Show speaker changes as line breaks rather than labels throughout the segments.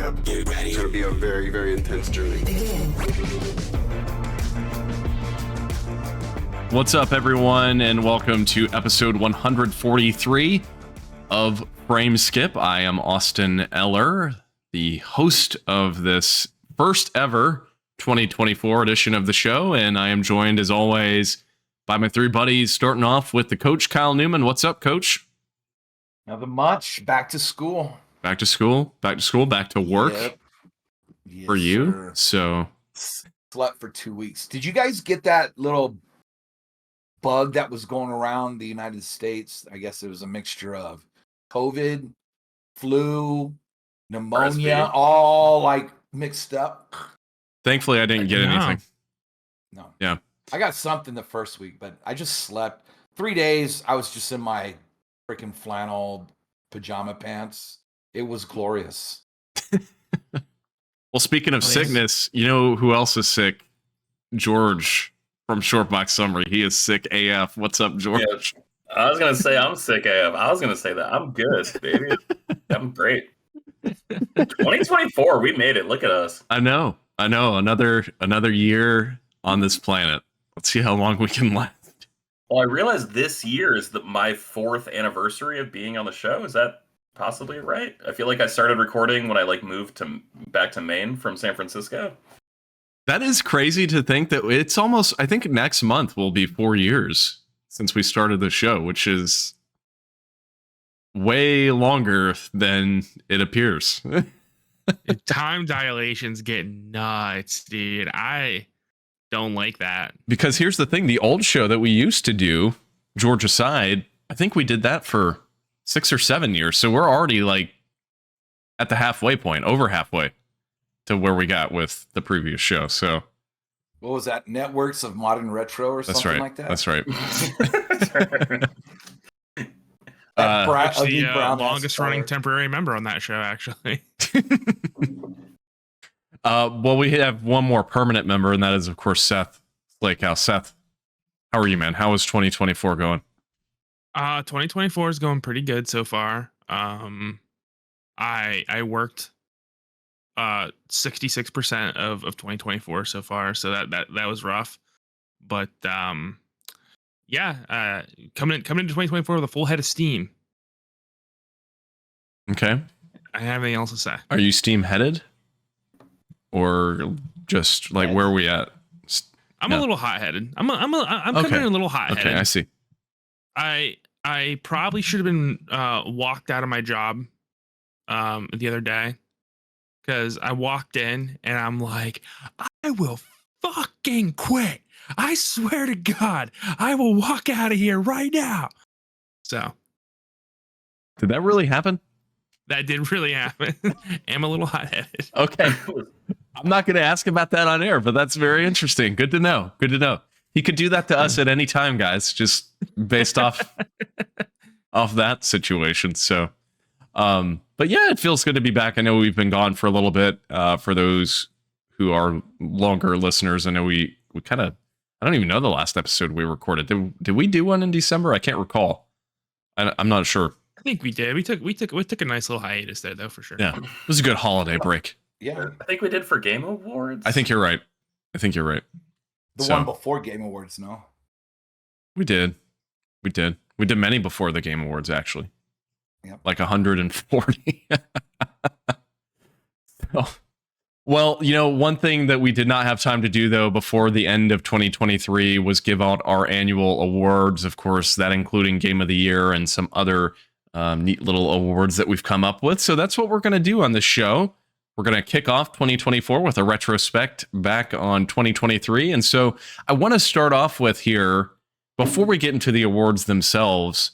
Skip. Get ready. It's going to be a very, very intense journey.
What's up, everyone, and welcome to episode 143 of Frame Skip. I am Andie Eller, the host of this first ever 2024 edition of the show, and I am joined, as always, by my three buddies, starting off with the coach, Kyle Newman. What's up, coach?
Nothing much. Back to school.
Back to school, back to work.
Yep. Yes,
for you.
sir.
So
Slept for 2 weeks. Did you guys get that little bug that was going around the United States? I guess it was a mixture of COVID, flu, pneumonia, all like mixed up.
thankfully, I didn't get anything.
No.
Yeah.
I got something the first week, but I just slept 3 days. I was just in my freaking flannel pajama pants. It was glorious.
Well, speaking of sickness, you know who else is sick? George from Shortbox Summary. He is sick AF. What's up, George?
Yeah, I was going to say I'm sick AF. I was going to say that. I'm good, baby. I'm great. 2024, we made it. Look at us.
I know. Another year on this planet. Let's see how long we can last.
Well, I realize this year is my 4th anniversary of being on the show. Is that possibly right? I feel like I started recording when I moved back to Maine from San Francisco.
That is crazy to think that it's almost, I think next month will be 4 years since we started the show, which is way longer than it appears.
Time dilations get nuts, dude. I don't like that.
Because here's the thing, the old show that we used to do, George aside, I think we did that for 6 or 7 years. So we're already at the halfway point, over halfway to where we got with the previous show. So
what was that? Networks of Modern Retro or something like that?
That's right.
The longest running temporary member on that show, actually.
Well, we have one more permanent member, and that is, of course, Seth Lakehouse. Seth, how are you, man? How is 2024 going?
2024 is going pretty good so far. I worked 66% of 2024 so far, so that was rough. But coming into 2024 with a full head of steam.
Okay.
I have anything else to say.
Are you steam headed, or just where are we at?
I'm a little hot headed. I'm coming in a little hot headed.
Okay, I see.
I probably should have been walked out of my job the other day, because I walked in and I'm like, I will fucking quit. I swear to God, I will walk out of here right now. So,
did that really happen?
That did really happen. I'm a little hot-headed.
Okay. I'm not going to ask about that on air, but that's very interesting. Good to know. He could do that to us at any time, guys, just based off that situation. So, but yeah, it feels good to be back. I know we've been gone for a little bit. For those who are longer listeners, I know we kind of, I don't even know the last episode we recorded. Did we do one in December? I can't recall. I'm not sure.
I think we did. We took a nice little hiatus there, though, for sure.
Yeah, it was a good holiday break.
Yeah,
I think we did for Game Awards.
I think you're right.
The one before Game Awards, no?
We did many before the Game Awards, actually.
Yep.
140. So, well, one thing that we did not have time to do, though, before the end of 2023 was give out our annual awards. Of course, that including Game of the Year and some other neat little awards that we've come up with. So that's what we're going to do on this show. We're going to kick off 2024 with a retrospect back on 2023. And so I want to start off with here, before we get into the awards themselves,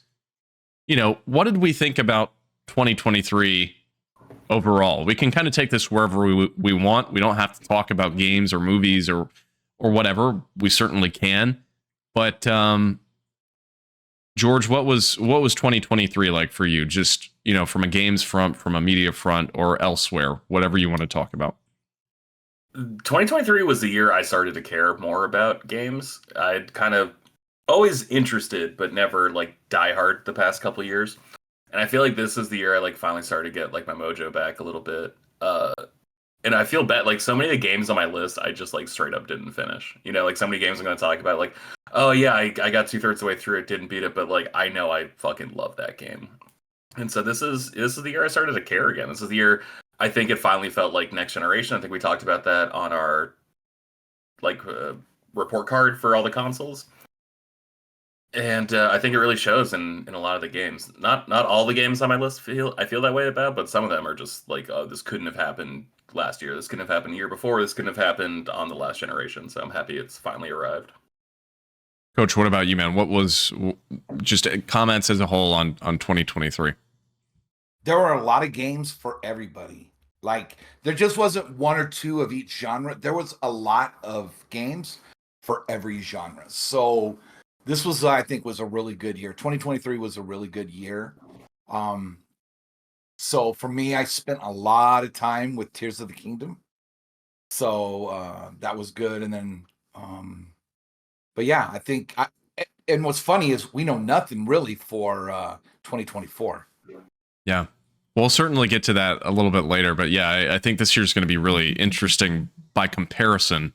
what did we think about 2023 overall? We can kind of take this wherever we want. We don't have to talk about games or movies or whatever. We certainly can. But George, what was 2023 like for you? Just, from a games front, from a media front, or elsewhere, whatever you want to talk about.
2023 was the year I started to care more about games. I'd kind of always interested, but never diehard the past couple years. And I feel like this is the year I finally started to get my mojo back a little bit. And I feel bad. Like so many of the games on my list, I just like straight up didn't finish. You know, like so many games I'm going to talk about. Like, oh yeah, I got 2/3 of the way through it, didn't beat it, but like I know I fucking love that game. And so this is the year I started to care again. This is the year I think it finally felt like next generation. I think we talked about that on our like report card for all the consoles. And I think it really shows in a lot of the games. Not all the games on my list feel that way about, but some of them are just like, oh, this couldn't have happened last year. This couldn't have happened a year before. This couldn't have happened on the last generation. So I'm happy it's finally arrived.
Coach, what about you, man? What was just comments as a whole on 2023?
There were a lot of games for everybody. Like there just wasn't one or two of each genre. There was a lot of games for every genre. So this was, I think, was a really good year. 2023 was a really good year. So for me, I spent a lot of time with Tears of the Kingdom. So that was good. And then, but yeah, I think, and what's funny is we know nothing really for 2024.
Yeah. We'll certainly get to that a little bit later. But yeah, I think this year's going to be really interesting by comparison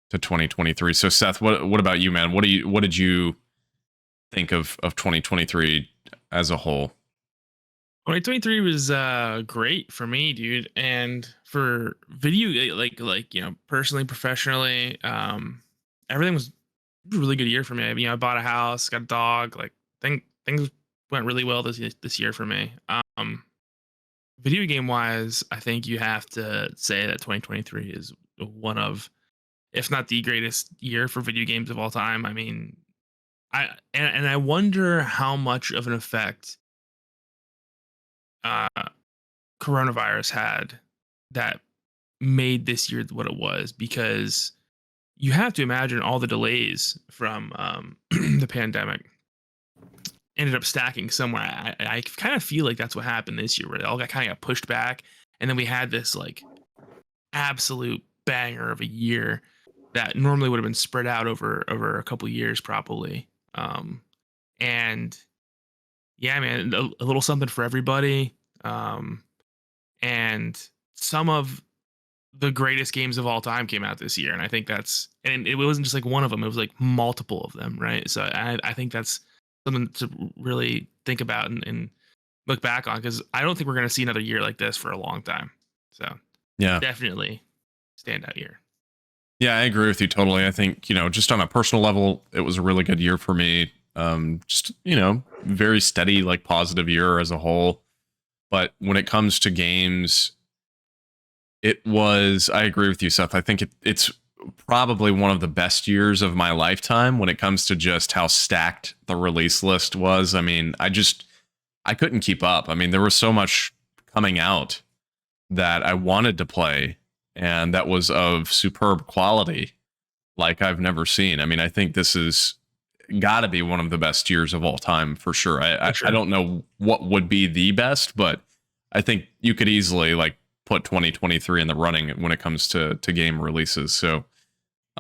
to 2023. So Seth, what about you, man? What did you think of 2023 as a whole?
2023 was great for me, dude, and for video, like you know, personally, professionally, everything was a really good year for me. You know, I bought a house, got a dog. Like, things went really well this year for me. Video game wise, I think you have to say that 2023 is one of, if not the greatest year for video games of all time. I mean, I wonder how much of an effect uh, coronavirus had that made this year what it was, because you have to imagine all the delays from the pandemic ended up stacking somewhere. I kind of feel like that's what happened this year, where it all got pushed back, and then we had this like absolute banger of a year that normally would have been spread out over a couple years probably. And yeah, man, a little something for everybody. And some of the greatest games of all time came out this year, and I think that's, and it wasn't just like one of them; it was like multiple of them, right? So I think that's something to really think about and look back on, because I don't think we're going to see another year like this for a long time. So
Yeah,
definitely standout year.
Yeah, I agree with you totally. I think, you know, just on a personal level, it was a really good year for me. Just, you know, very steady, like positive year as a whole. But when it comes to games, I agree with you, Seth. I think it's probably one of the best years of my lifetime when it comes to just how stacked the release list was. I mean, I couldn't keep up. I mean, there was so much coming out that I wanted to play, and that was of superb quality like I've never seen. I mean, I think this is got to be one of the best years of all time for sure. I don't know what would be the best, but I think you could easily like put 2023 in the running when it comes to game releases. So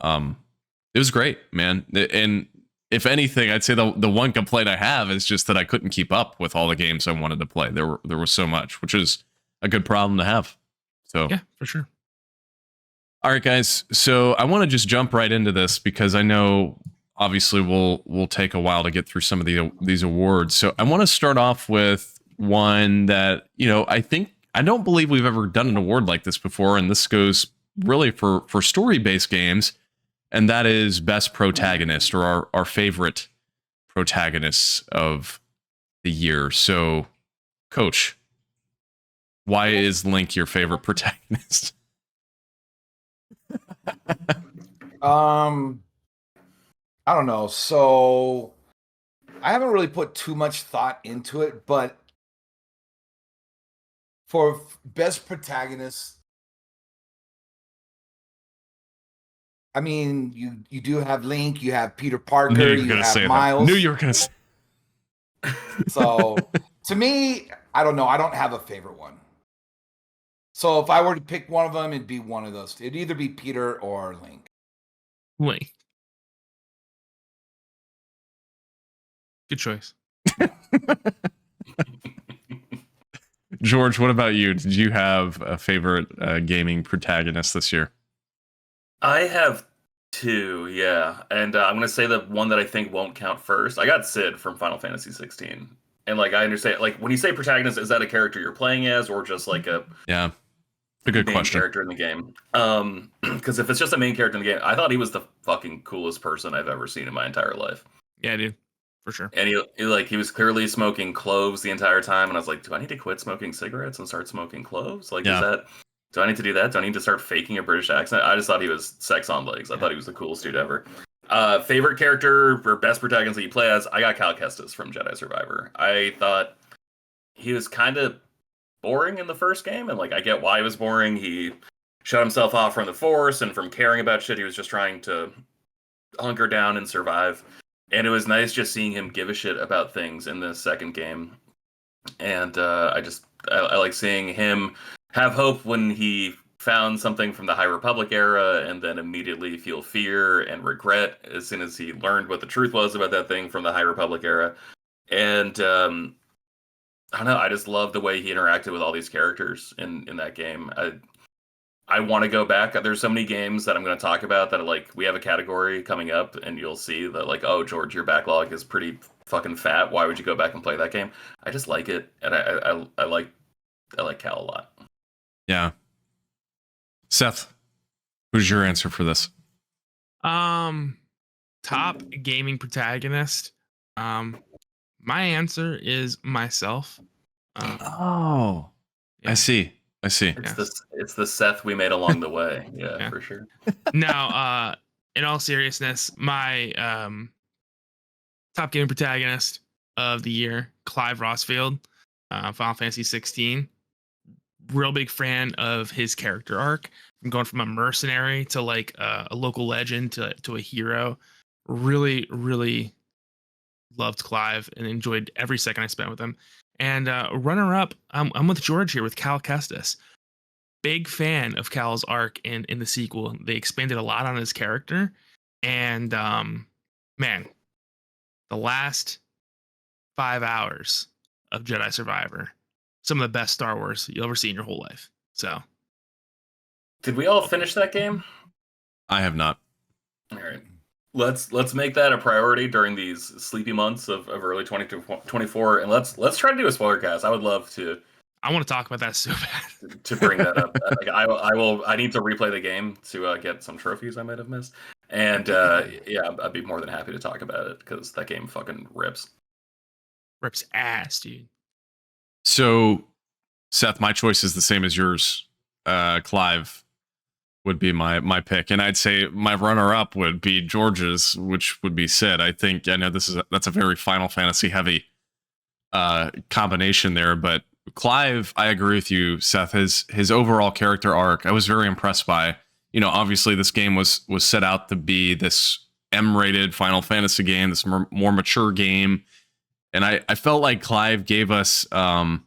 it was great, man. And if anything, I'd say the one complaint I have is just that I couldn't keep up with all the games I wanted to play. There was so much, which is a good problem to have. So
yeah, for sure.
All right, guys. So I want to just jump right into this because I know obviously we'll take a while to get through some of these awards. So I want to start off with one that, you know, I don't believe we've ever done an award like this before, and this goes really for story-based games, and that is best protagonist, or our favorite protagonists of the year. So, Coach, why is Link your favorite protagonist?
I don't know. So I haven't really put too much thought into it, but for best protagonist, I mean, you do have Link, you have Peter Parker, you have Miles.
Knew you were gonna say.
So to me, I don't know. I don't have a favorite one. So if I were to pick one of them, it'd be one of those. It'd either be Peter or Link.
Link. Good choice.
George, what about you? Did you have a favorite gaming protagonist this year?
I have two, yeah, and I'm gonna say the one that I think won't count first. I got Sid from Final Fantasy 16, and like I understand, like when you say protagonist, is that a character you're playing as, or just like a
Yeah, a good
main
question.
character in the game? Because if it's just a main character in the game, I thought he was the fucking coolest person I've ever seen in my entire life.
Yeah, dude, for sure.
And he was clearly smoking cloves the entire time, and I was like, do I need to quit smoking cigarettes and start smoking cloves? Like, do I need to do that? Do I need to start faking a British accent? I just thought he was sex on legs. I thought he was the coolest dude ever. Favorite character or best protagonist that you play as? I got Cal Kestis from Jedi Survivor. I thought he was kind of boring in the first game, and like I get why he was boring. He shut himself off from the Force and from caring about shit. He was just trying to hunker down and survive. And it was nice just seeing him give a shit about things in the second game. And I like seeing him have hope when he found something from the High Republic era and then immediately feel fear and regret as soon as he learned what the truth was about that thing from the High Republic era. And I don't know, I just love the way he interacted with all these characters in that game. I want to go back. There's so many games that I'm going to talk about that are like, we have a category coming up and you'll see that like, oh, George, your backlog is pretty fucking fat. Why would you go back and play that game? I just like it. And I like Cal a lot.
Yeah. Seth, who's your answer for this?
Top gaming protagonist. My answer is myself.
Yeah. I see.
It's the Seth we made along the way. Yeah. For sure.
Now, in all seriousness, my top gaming protagonist of the year, Clive Rossfield, Final Fantasy 16. Real big fan of his character arc. From going from a mercenary to like a local legend to a hero. Really, really loved Clive and enjoyed every second I spent with him. And runner up, I'm with George here with Cal Kestis. Big fan of Cal's arc in the sequel. They expanded a lot on his character. And man, the last 5 hours of Jedi Survivor, some of the best Star Wars you'll ever see in your whole life. So, did
we all finish that game?
I have not.
All right. Let's make that a priority during these sleepy months of early 2024, and let's try to do a spoiler cast. I would love to.
I want to talk about that so bad.
To bring that up, like I need to replay the game to get some trophies I might have missed, and yeah, I'd be more than happy to talk about it because that game fucking rips.
Rips ass, dude.
So, Seth, my choice is the same as yours. Clive would be my pick, and I'd say my runner-up would be George's, which would be Sid. I know that's a very Final Fantasy heavy combination there, but Clive, I agree with you, Seth. His overall character arc, I was very impressed by. Obviously this game was set out to be this M-rated Final Fantasy game, this more mature game, and I felt like Clive gave us kind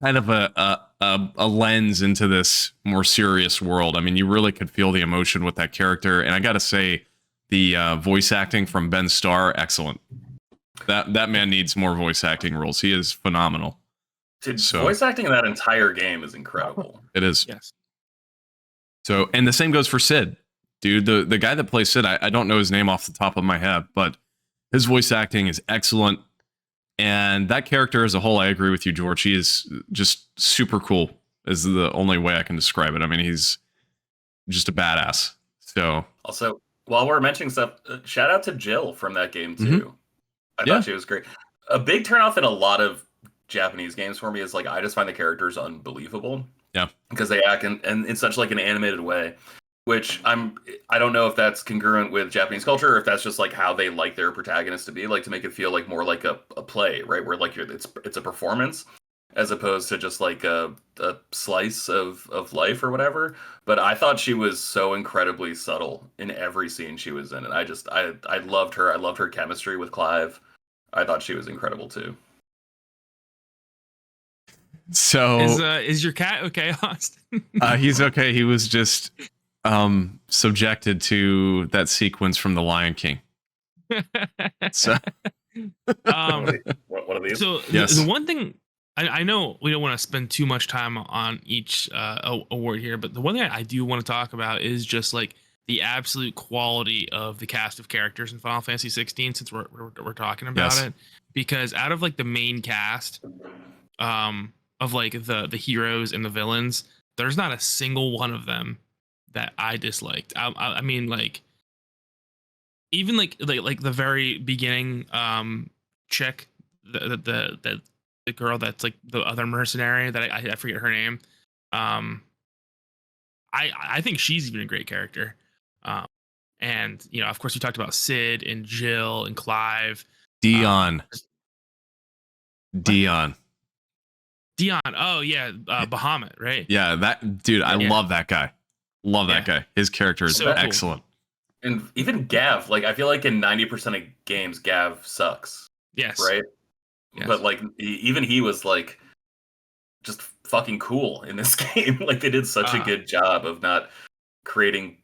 of a lens into this more serious world. I mean, you really could feel the emotion with that character, and I got to say, the voice acting from Ben Starr, excellent. That man needs more voice acting roles. He is phenomenal.
Dude, voice acting in that entire game is incredible.
It is.
Yes.
So, and the same goes for Sid, dude. The guy that plays Sid, I don't know his name off the top of my head, but his voice acting is excellent. And that character as a whole, I agree with you, George. He is just super cool, is the only way I can describe it. I mean, he's just a badass. So,
also, while we're mentioning stuff, shout out to Jill from that game too.
Mm-hmm.
I thought she was great. A big turnoff in a lot of Japanese games for me is like I just find the characters unbelievable.
Yeah,
because they act in such like an animated way, which I don't know if that's congruent with Japanese culture or if that's just like how they like their protagonists to be, like to make it feel like more like a play, right? Where like it's a performance as opposed to just like a slice of life or whatever. But I thought she was so incredibly subtle in every scene she was in, and I loved her. I loved her chemistry with Clive. I thought she was incredible too.
So
is your cat okay, Austin?
He's okay. He was just subjected to that sequence from The Lion King. So,
what are these?
So
yes.
the one thing I know we don't want to spend too much time on each award here, but the one thing I do want to talk about is just like the absolute quality of the cast of characters in Final Fantasy 16, since we're talking about it. Because out of like the main cast, of like the heroes and the villains, there's not a single one of them that I disliked. I mean, like even like the very beginning chick, the girl that's like the other mercenary that I forget her name. I think she's even a great character. And you know, of course, we talked about Sid and Jill and Clive.
Dion.
Oh yeah, Bahamut, right?
Yeah, that dude, I love that guy. Love that guy. His character is
So
excellent.
Cool.
And even Gav, like I feel like in 90% of games, Gav sucks.
Yes.
Right.
Yes.
But like even he was like just fucking cool in this game. Like they did such a good job of not creating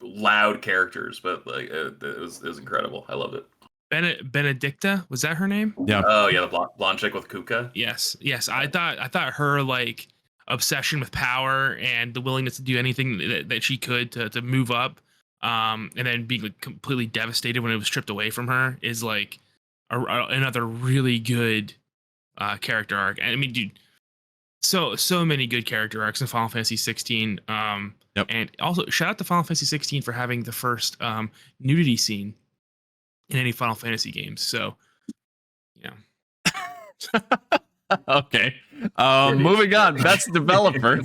loud characters, but like it was incredible. I loved it.
Benedicta, was that her name?
Yeah.
Oh yeah, the blonde chick with Kuka.
Yes. I thought her like obsession with power and the willingness to do anything that she could to move up, and then being like completely devastated when it was stripped away from her is like another really good character arc. And I mean, dude, so many good character arcs in Final Fantasy 16. And also shout out to Final Fantasy 16 for having the first nudity scene in any Final Fantasy games. So, yeah.
Okay. Moving on. Best developer.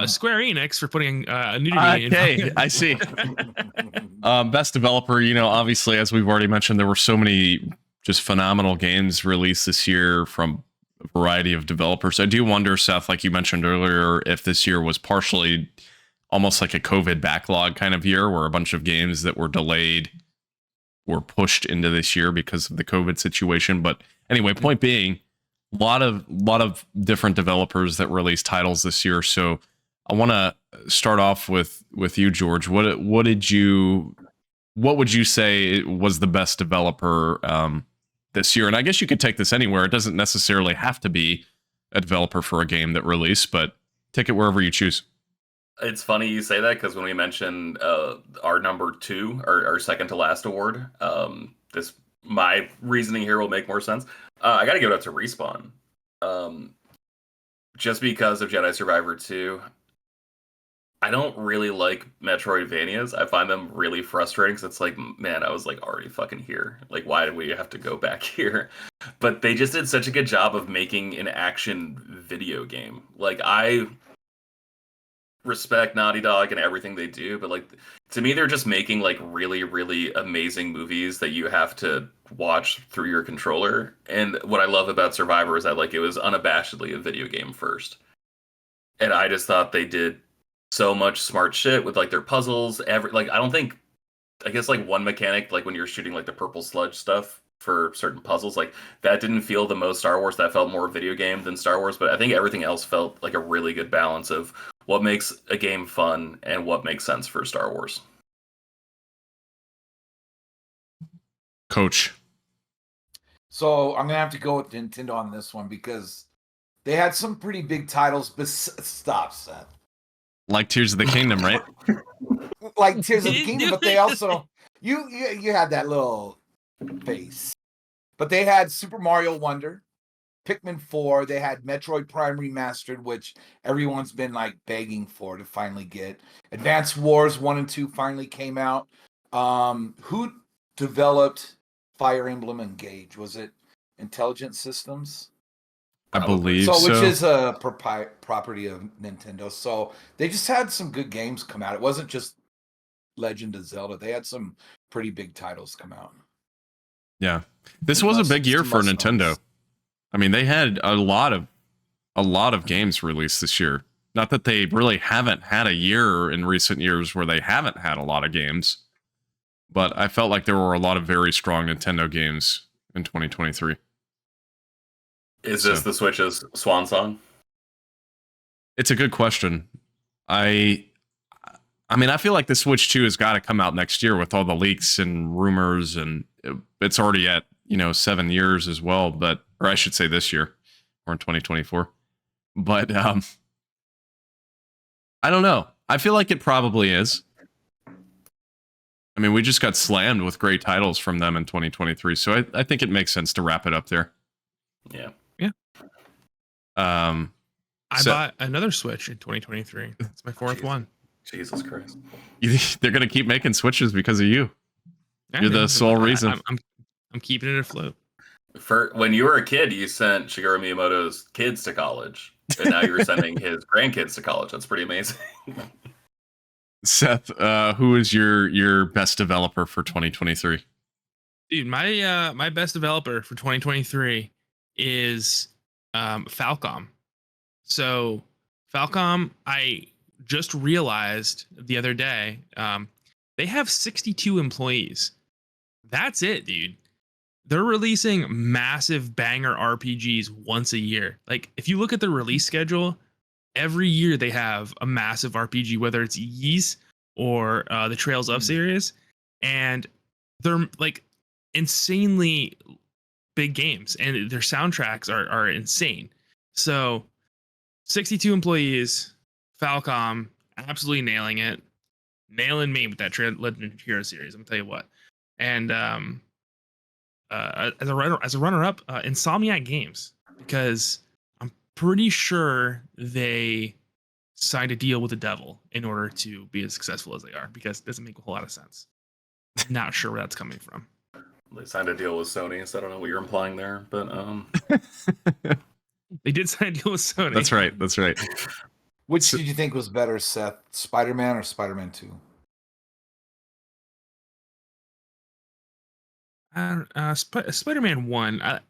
Square Enix for putting nudity in.
Okay, I see. Best developer, you know, obviously, as we've already mentioned, there were so many just phenomenal games released this year from a variety of developers. I do wonder, Seth, like you mentioned earlier, if this year was partially almost like a COVID backlog kind of year where a bunch of games that were delayed were pushed into this year because of the COVID situation. But anyway, point being, a lot of different developers that released titles this year. So I want to start off with you, George. What would you say was the best developer this year? And I guess you could take this anywhere. It doesn't necessarily have to be a developer for a game that released, but take it wherever you choose.
It's funny you say that because when we mentioned our number 2, our second to last award, my reasoning here will make more sense. I got to give it up to Respawn, just because of Jedi Survivor 2. I don't really like Metroidvanias. I find them really frustrating because it's like, man, I was like already fucking here. Like, why did we have to go back here? But they just did such a good job of making an action video game. Like, I respect Naughty Dog and everything they do, but like to me they're just making like really, really amazing movies that you have to watch through your controller. And what I love about Survivor is that like it was unabashedly a video game first. And I just thought they did so much smart shit with like their puzzles. I guess like one mechanic, like when you're shooting like the purple sludge stuff for certain puzzles, like that didn't feel the most Star Wars. That felt more video game than Star Wars. But I think everything else felt like a really good balance of what makes a game fun and what makes sense for Star Wars.
Coach.
So I'm gonna have to go with Nintendo on this one because they had some pretty big titles. Stop, Seth.
Like Tears of the Kingdom, right?
Like Tears of the Kingdom, but they also you had that little face. But they had Super Mario Wonder, Pikmin 4, they had Metroid Prime Remastered, which everyone's been like begging for to finally get. Advanced Wars 1 and 2 finally came out. Who developed Fire Emblem Engage? Was it Intelligent Systems?
I believe so.
Which is a property of Nintendo. So they just had some good games come out. It wasn't just Legend of Zelda. They had some pretty big titles come out.
Yeah. This was a big year for Nintendo. I mean, they had a lot of games released this year. Not that they really haven't had a year in recent years where they haven't had a lot of games, but I felt like there were a lot of very strong Nintendo games in 2023.
Is this the Switch's swan song?
It's a good question. I mean, I feel like the Switch 2 has got to come out next year with all the leaks and rumors, and it's already at 7 years as well. But, or I should say this year, we're in 2024. But I don't know. I feel like it probably is. I mean, we just got slammed with great titles from them in 2023, so I think it makes sense to wrap it up there.
Yeah.
I bought another Switch in 2023. It's my fourth one.
Jesus Christ.
They're going to keep making Switches because of you.
Yeah,
You're the sole reason.
I'm keeping it afloat.
For when you were a kid, you sent Shigeru Miyamoto's kids to college, and now you're sending his grandkids to college. That's pretty amazing.
Seth, who is your best developer for 2023?
Dude, my best developer for 2023 is Falcom. So Falcom, I just realized the other day, they have 62 employees. That's it, dude. They're releasing massive banger RPGs once a year. Like, if you look at the release schedule, every year they have a massive RPG, whether it's Ys or the Trails of series, and they're like insanely big games, and their soundtracks are insane. So 62 employees, Falcom, absolutely nailing it, nailing me with that Legend Hero series. I'm gonna tell you what. And as a runner-up, Insomniac Games, because I'm pretty sure they signed a deal with the devil in order to be as successful as they are, because it doesn't make a whole lot of sense. Not sure where that's coming from.
They signed a deal with Sony, so I don't know what you're implying there, but
They did sign a deal with Sony.
That's right.
Which did you think was better, Seth? Spider-Man or Spider-Man 2?
Spider-Man 1. I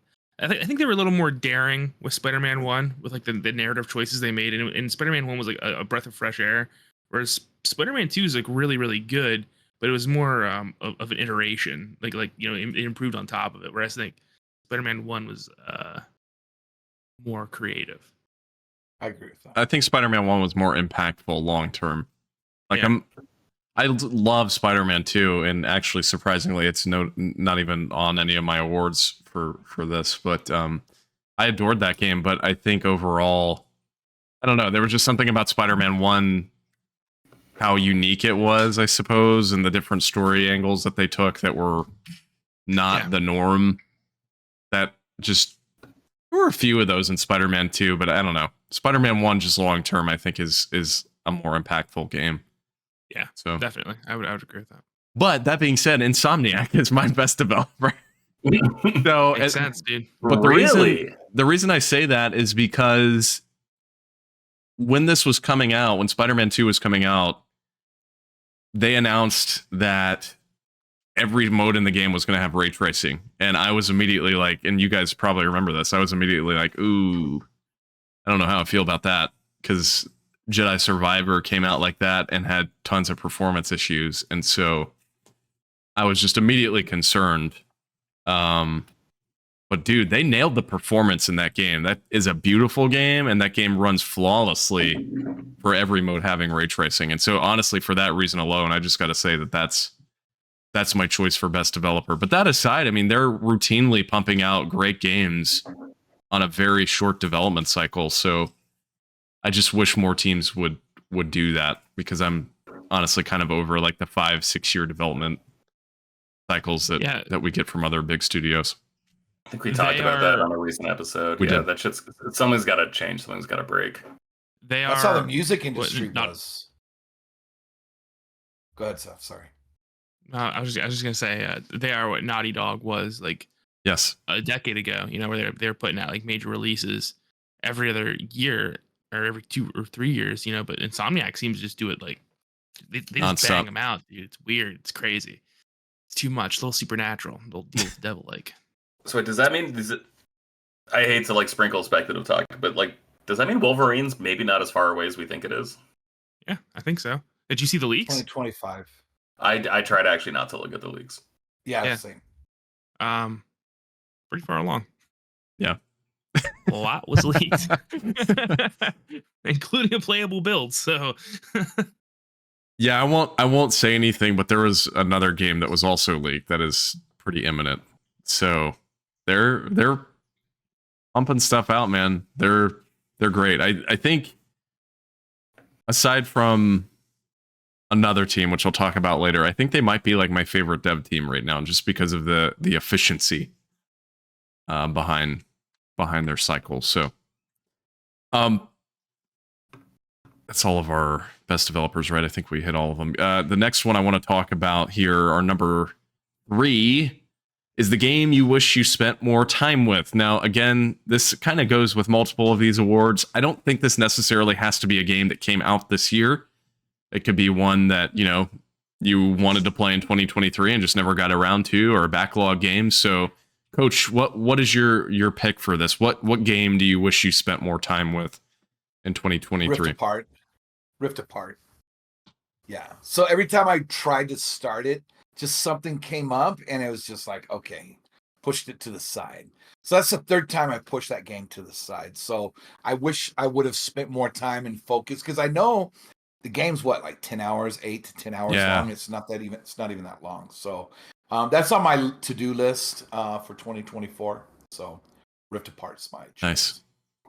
think they were a little more daring with Spider-Man 1, with like the narrative choices they made. And Spider-Man 1 was like a breath of fresh air, whereas Spider-Man 2 is like really, really good, but it was more of an iteration. Like it improved on top of it. Whereas I think Spider-Man 1 was more creative.
I agree with that.
I think Spider-Man 1 was more impactful long term. Like
Yeah.
I love Spider-Man 2, and actually, surprisingly, it's not even on any of my awards for this. But I adored that game. But I think overall, I don't know. There was just something about Spider-Man 1, how unique it was, I suppose, and the different story angles that they took that were not the norm. That just there were a few of those in Spider-Man 2, but I don't know. Spider-Man 1, just long term, I think is a more impactful game.
Yeah,
so
definitely, I would agree with that.
But that being said, Insomniac is my best developer. So
Makes sense, dude.
But the reason I say that is because when this was coming out, when Spider-Man 2 was coming out, they announced that every mode in the game was going to have ray tracing, and I was immediately like, and you guys probably remember this, I was immediately like, ooh, I don't know how I feel about that, because Jedi Survivor came out like that and had tons of performance issues, and so I was just immediately concerned. But dude, they nailed the performance in that game. That is a beautiful game, and that game runs flawlessly for every mode having ray tracing. And so honestly, for that reason alone, I just got to say that that's my choice for best developer. But that aside, I mean, they're routinely pumping out great games on a very short development cycle. So I just wish more teams would do that, because I'm honestly kind of over like the 5-6 year development cycles that we get from other big studios.
I think we talked about that on a recent episode.
We did.
That shit's something's got to change. Something's got to break.
That's how the music industry was. Go ahead, Seth. Sorry.
I was just gonna say they are what Naughty Dog was like.
Yes.
A decade ago, where they're putting out like major releases every other year or every 2 or 3 years, But Insomniac seems to just do it like they just bang them out, dude. It's weird. It's crazy. It's too much. A little supernatural. They'll deal with the devil like.
So does that mean? I hate to like sprinkle speculative talk, but like, does that mean Wolverine's maybe not as far away as we think it is?
Yeah, I think so. Did you see the leaks?
2025.
I tried actually not to look at the leaks.
Yeah. Same.
Pretty far along.
Yeah.
A lot was leaked, including a playable build. So.
Yeah, I won't say anything, but there was another game that was also leaked that is pretty imminent. So they're pumping stuff out, man. They're great. I think aside from another team, which I'll talk about later, I think they might be like my favorite dev team right now, just because of the efficiency behind their cycles. So, that's all of our best developers, right? I think we hit all of them. The next one I want to talk about here, our number 3, is the game you wish you spent more time with. Now, again, this kind of goes with multiple of these awards. I don't think this necessarily has to be a game that came out this year. It could be one that, you wanted to play in 2023 and just never got around to, or a backlog game. So, Coach, what is your pick for this? What game do you wish you spent more time with in 2023?
Rift Apart. Yeah. So every time I tried to start it, just something came up and it was just like, okay, pushed it to the side. So that's the third time I pushed that game to the side. So I wish I would have spent more time and focus, because I know the game's like 10 hours, 8 to 10 hours long. It's not even that long. So that's on my to-do list for 2024. So Rift Apart's my choice.
Nice.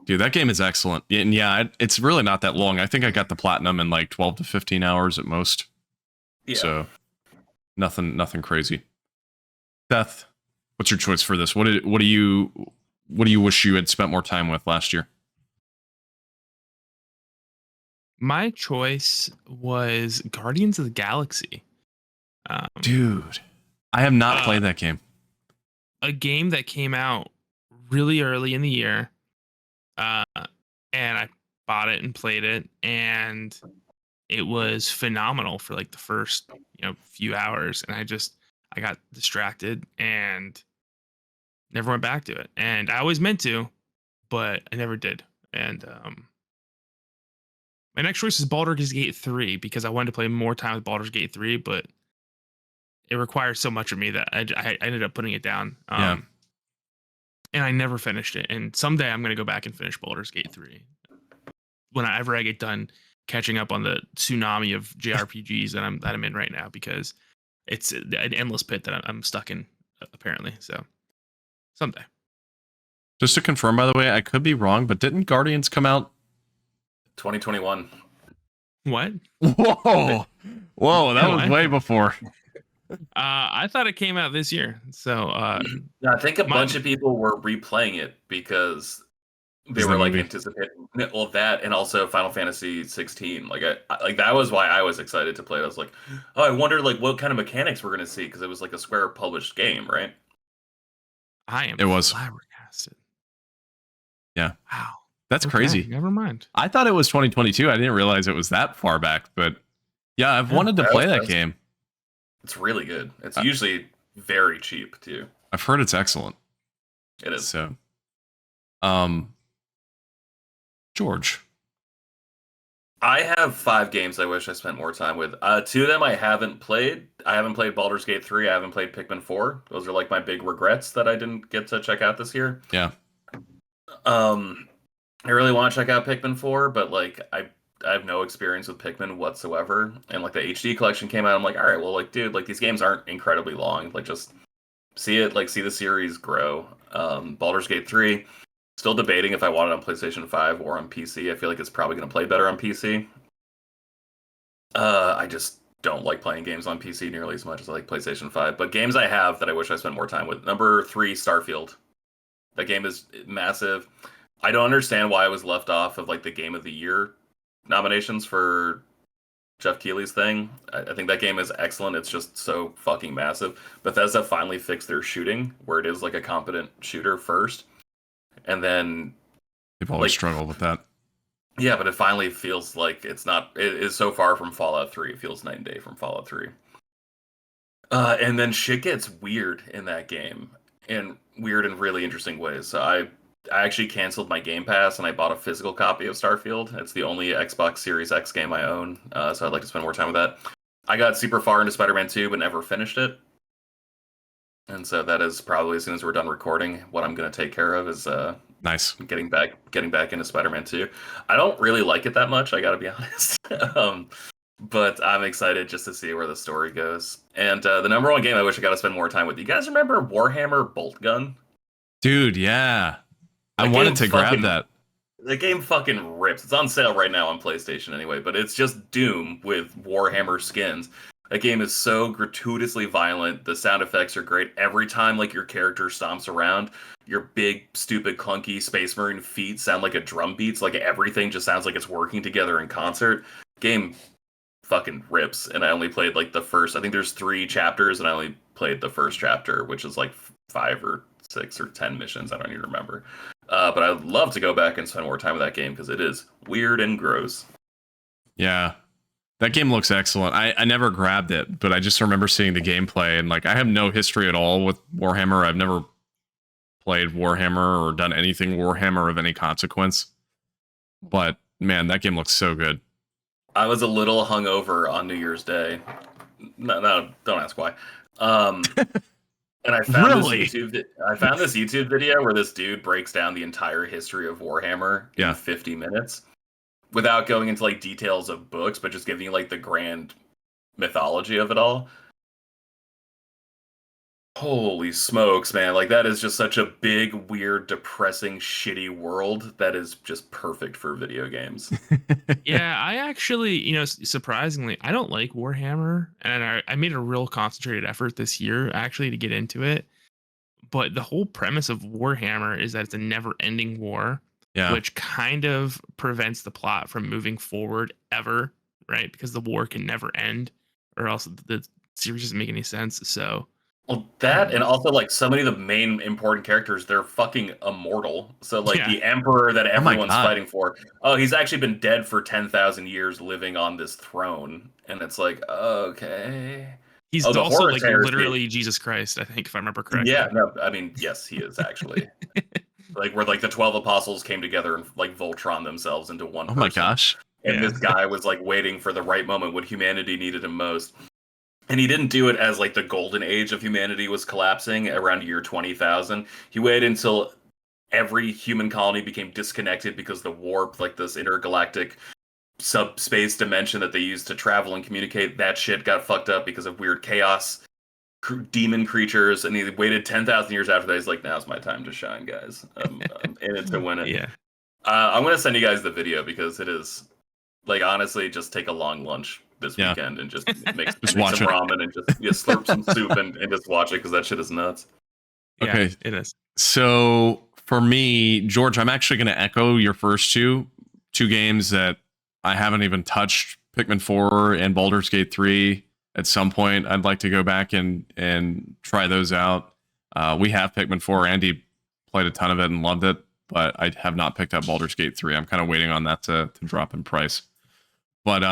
Dude, that game is excellent. And yeah, it's really not that long. I think I got the platinum in like 12 to 15 hours at most. Yeah. So nothing crazy. Seth, what's your choice for this? What do you wish you had spent more time with last year?
My choice was Guardians of the Galaxy.
Dude, I have not played that game.
A game that came out really early in the year. And I bought it and played it, and it was phenomenal for like the first few hours, and I got distracted and never went back to it. And I always meant to, but I never did. And my next choice is Baldur's Gate 3, because I wanted to play more time with Baldur's Gate 3, but it requires so much of me that I ended up putting it down. And I never finished it. And someday I'm going to go back and finish Baldur's Gate 3. Whenever I get done catching up on the tsunami of JRPGs that I'm in right now, because it's an endless pit that I'm stuck in, apparently. So someday.
Just to confirm, by the way, I could be wrong, but didn't Guardians come out
2021?
What?
Whoa, that was way before.
I thought it came out this year. So
I think a bunch of people were replaying it because they were like anticipating that, and also Final Fantasy 16. Like that was why I was excited to play it. I was like, oh, I wonder like what kind of mechanics we're gonna see, because it was like a Square published game, right?
It was flabbergasted.
Yeah.
Wow.
That's crazy.
Never mind.
I thought it was 2022. I didn't realize it was that far back, but yeah, I've wanted to play that game.
It's really good. It's usually very cheap too.
I've heard it's excellent.
It is.
So, George,
I have 5 games I wish I spent more time with. 2 of them I haven't played. I haven't played Baldur's Gate 3. I haven't played Pikmin 4. Those are like my big regrets that I didn't get to check out this year.
Yeah.
I really want to check out Pikmin 4, but like I have no experience with Pikmin whatsoever. And like the HD collection came out, I'm like, all right, well, like, dude, like these games aren't incredibly long. Like, just see it, like see the series grow. Baldur's Gate 3, still debating if I want it on PlayStation 5 or on PC. I feel like it's probably going to play better on PC. I just don't like playing games on PC nearly as much as I like PlayStation 5. But games I have that I wish I spent more time with. Number 3, Starfield. That game is massive. I don't understand why I was left off of like the Game of the Year nominations for Jeff Keighley's thing. I think that game is excellent. It's just so fucking massive. Bethesda finally fixed their shooting, where it is like a competent shooter first, and then
they've always struggled with that.
Yeah, but it finally feels like it's not. It is so far from Fallout 3. It feels night and day from Fallout 3. And then shit gets weird in that game, and weird in really interesting ways. So I actually canceled my Game Pass and I bought a physical copy of Starfield. It's the only Xbox Series X game I own, so I'd like to spend more time with that. I got super far into Spider-Man 2 but never finished it. And so that is probably, as soon as we're done recording, what I'm going to take care of is
nice
getting back into Spider-Man 2. I don't really like it that much, I got to be honest. But I'm excited just to see where the story goes. And the number one game I wish I got to spend more time with. You guys remember Warhammer Bolt Gun?
Dude, yeah. I
That
wanted
game
to grab
fucking-
that.
The game fucking rips. It's on sale right now on PlayStation anyway, but it's just Doom with Warhammer skins. That game is so gratuitously violent. The sound effects are great. Every time like your character stomps around, your big, stupid, clunky Space Marine feet sound like a drum beat. So, like everything just sounds like it's working together in concert. Game fucking rips. And I only played like the first. I think there's 3 chapters, and I only played the first chapter, which is like 5 or 6 or 10 missions. I don't even remember. But I'd love to go back and spend more time with that game because it is weird and gross.
Yeah. That game looks excellent. I never grabbed it, but I just remember seeing the gameplay, and like I have no history at all with Warhammer. I've never played Warhammer or done anything Warhammer of any consequence. But man, that game looks so good.
I was a little hungover on New Year's Day. No, don't ask why. And I found
Really?
I found this YouTube video where this dude breaks down the entire history of Warhammer in 50 minutes without going into like details of books, but just giving you like the grand mythology of it all. Holy smokes, man. Like that is just such a big, weird, depressing, shitty world that is just perfect for video games.
Yeah, I actually, surprisingly, I don't like Warhammer, and I made a real concentrated effort this year actually to get into it. But the whole premise of Warhammer is that it's a never-ending war,
Yeah.
which kind of prevents the plot from moving forward ever, right? Because the war can never end, or else the series doesn't make any sense. So,
Well, that and also like so many of the main important characters, they're fucking immortal. So like
Yeah.
the emperor that
my
everyone's
God.
fighting for, he's actually been dead for 10,000 years, living on this throne, and it's like okay.
he's
the
also
Horus
like
Heresy.
literally Jesus Christ, I think, if I remember correctly.
Yeah, no, I mean yes, he is actually like where like the 12 apostles came together and like Voltron themselves into one.
Oh my
person.
gosh.
And
Yeah.
this guy was like waiting for the right moment when humanity needed him most. And he didn't do it as like the golden age of humanity was collapsing around year 20,000. He waited until every human colony became disconnected because the warp, like this intergalactic subspace dimension that they used to travel and communicate, that shit got fucked up because of weird chaos, demon creatures. And he waited 10,000 years after that. He's like, now's my time to shine, guys. I'm in it to win it.
Yeah.
I'm going to send you guys the video because it is, like, honestly, just take a long lunch this weekend and just make some
watch it.
ramen and just slurp some soup and just watch it because that shit is nuts.
Okay.
Yeah, it is.
So for me, George, I'm actually going to echo your first two games that I haven't even touched. Pikmin 4 and Baldur's Gate 3. At some point, I'd like to go back and try those out. We have Pikmin 4. Andy played a ton of it and loved it, but I have not picked up Baldur's Gate 3. I'm kind of waiting on that to drop in price. But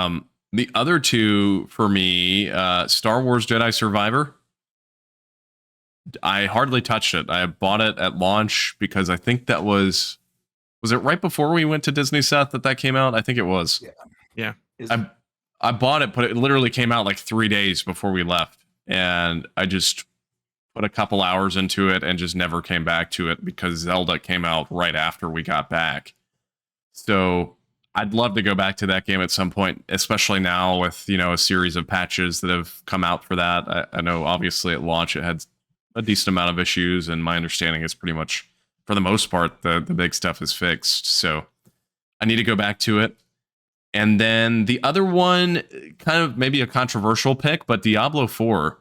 the other two for me, Star Wars Jedi Survivor. I hardly touched it. I bought it at launch because I think that was it right before we went to Disney, Seth, that came out? I think it was.
Yeah.
I bought it, but it literally came out like 3 days before we left. And I just put a couple hours into it and just never came back to it because Zelda came out right after we got back. So I'd love to go back to that game at some point, especially now with, a series of patches that have come out for that. I know obviously at launch it had a decent amount of issues, and my understanding is pretty much, for the most part, the big stuff is fixed. So I need to go back to it. And then the other one, kind of maybe a controversial pick, but Diablo 4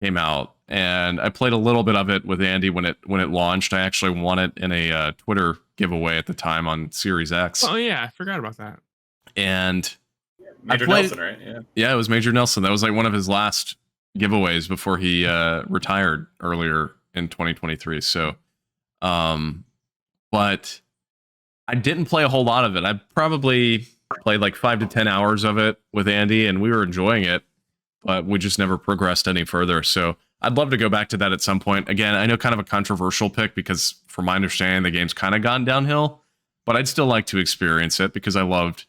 came out, and I played a little bit of it with Andy when it launched. I actually won it in a Twitter giveaway at the time on Series X.
Oh yeah, I forgot about that.
And
Major Nelson, right? Yeah.
Yeah, it was Major Nelson. That was like one of his last giveaways before he retired earlier in 2023. So, but I didn't play a whole lot of it. I probably played like 5 to 10 hours of it with Andy, and we were enjoying it, but we just never progressed any further. So I'd love to go back to that at some point. Again, I know kind of a controversial pick because from my understanding, the game's kind of gone downhill, but I'd still like to experience it because I loved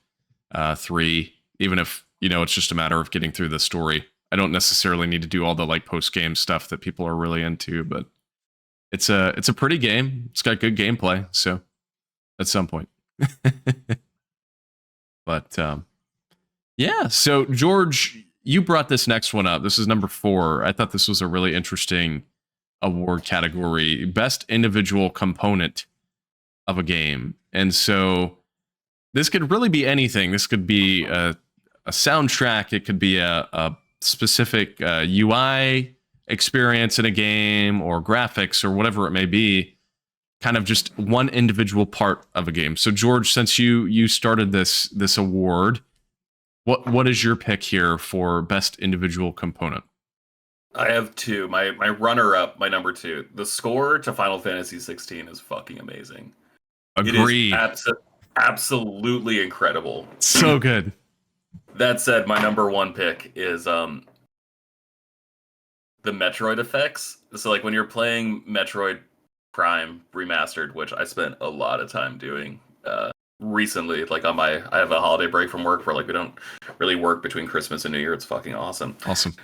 3, even if, it's just a matter of getting through the story. I don't necessarily need to do all the like post-game stuff that people are really into, but it's a pretty game. It's got good gameplay. So at some point, but yeah. So George, you brought this next one up. This is number 4. I thought this was a really interesting award category, best individual component of a game. And so this could really be anything. This could be a soundtrack. It could be a specific UI experience in a game, or graphics, or whatever it may be. Kind of just one individual part of a game. So George, since you started this award, what is your pick here for best individual component?
I have two. My runner-up, my number two. The score to Final Fantasy 16 is fucking amazing.
Agreed.
It is absolutely incredible.
So good.
That said, my number one pick is the Metroid effects. So like when you're playing Metroid Prime Remastered, which I spent a lot of time doing recently, like I have a holiday break from work where like we don't really work between Christmas and New Year. It's fucking awesome.
Awesome.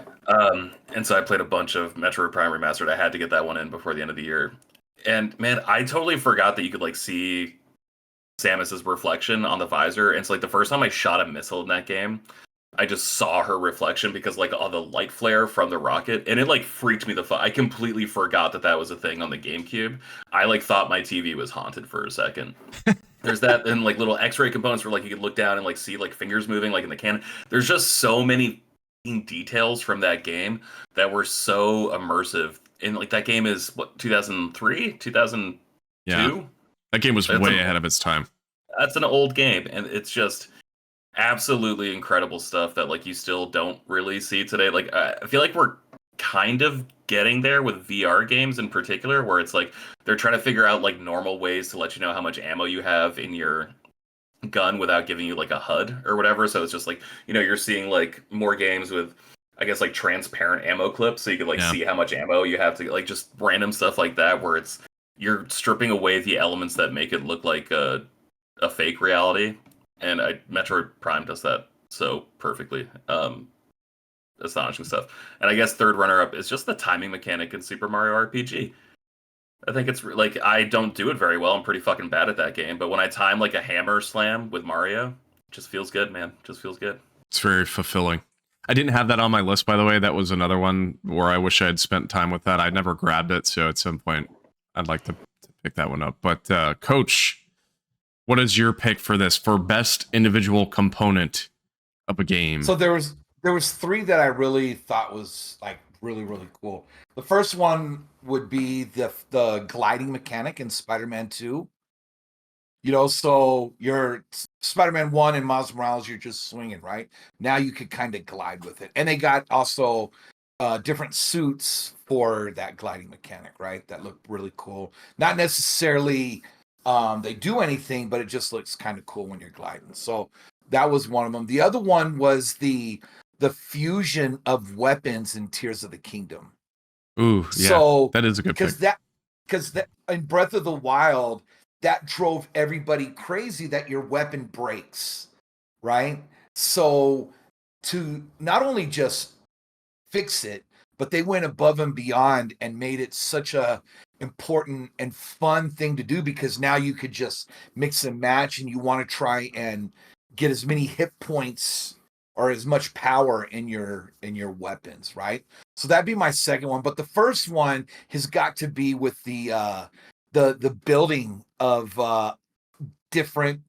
And so I played a bunch of Metroid Prime Remastered. I had to get that one in before the end of the year. And man, I totally forgot that you could like see Samus's reflection on the visor. And so like the first time I shot a missile in that game, I just saw her reflection because like all the light flare from the rocket, and it like freaked me the fuck. I completely forgot that was a thing on the GameCube. I like thought my TV was haunted for a second. There's that, and like little X-ray components where like you could look down and like see like fingers moving like in the cannon. There's just so many details from that game that were so immersive. And like that game is what, 2003, 2002.
Yeah, that game was way ahead of its time.
That's an old game, and it's just absolutely incredible stuff that like you still don't really see today. Like I feel like we're kind of getting there with VR games in particular, where it's like they're trying to figure out like normal ways to let you know how much ammo you have in your gun without giving you like a HUD or whatever. So it's just like, you know, you're seeing like more games with, I guess, like transparent ammo clips, so you can like see how much ammo you have to, like just random stuff like that, where it's you're stripping away the elements that make it look like a fake reality. And Metroid Prime does that so perfectly. Astonishing stuff. And I guess third runner-up is just the timing mechanic in Super Mario RPG. I think it's like, I don't do it very well. I'm pretty fucking bad at that game. But when I time like a hammer slam with Mario, it just feels good, man. Just feels good.
It's very fulfilling. I didn't have that on my list, by the way. That was another one where I wish I had spent time with that. I never grabbed it, so at some point I'd like to pick that one up. But Coach, what is your pick for this, for best individual component of a game?
So there was three that I really thought was like really, really cool. The first one would be the gliding mechanic in Spider-Man 2. You know, so you're Spider-Man 1 and Miles Morales, you're just swinging, right? Now you could kind of glide with it. And they got also different suits for that gliding mechanic, right? That look really cool. Not necessarily they do anything, but it just looks kind of cool when you're gliding. So that was one of them. The other one was the fusion of weapons in Tears of the Kingdom.
Ooh, yeah, so that is a good pick.
Because in Breath of the Wild, that drove everybody crazy that your weapon breaks, right? So to not only just fix it, but they went above and beyond and made it such a important and fun thing to do, because now you could just mix and match, and you want to try and get as many hit points or as much power in your weapons, right? So that'd be my second one. But the first one has got to be with the building of different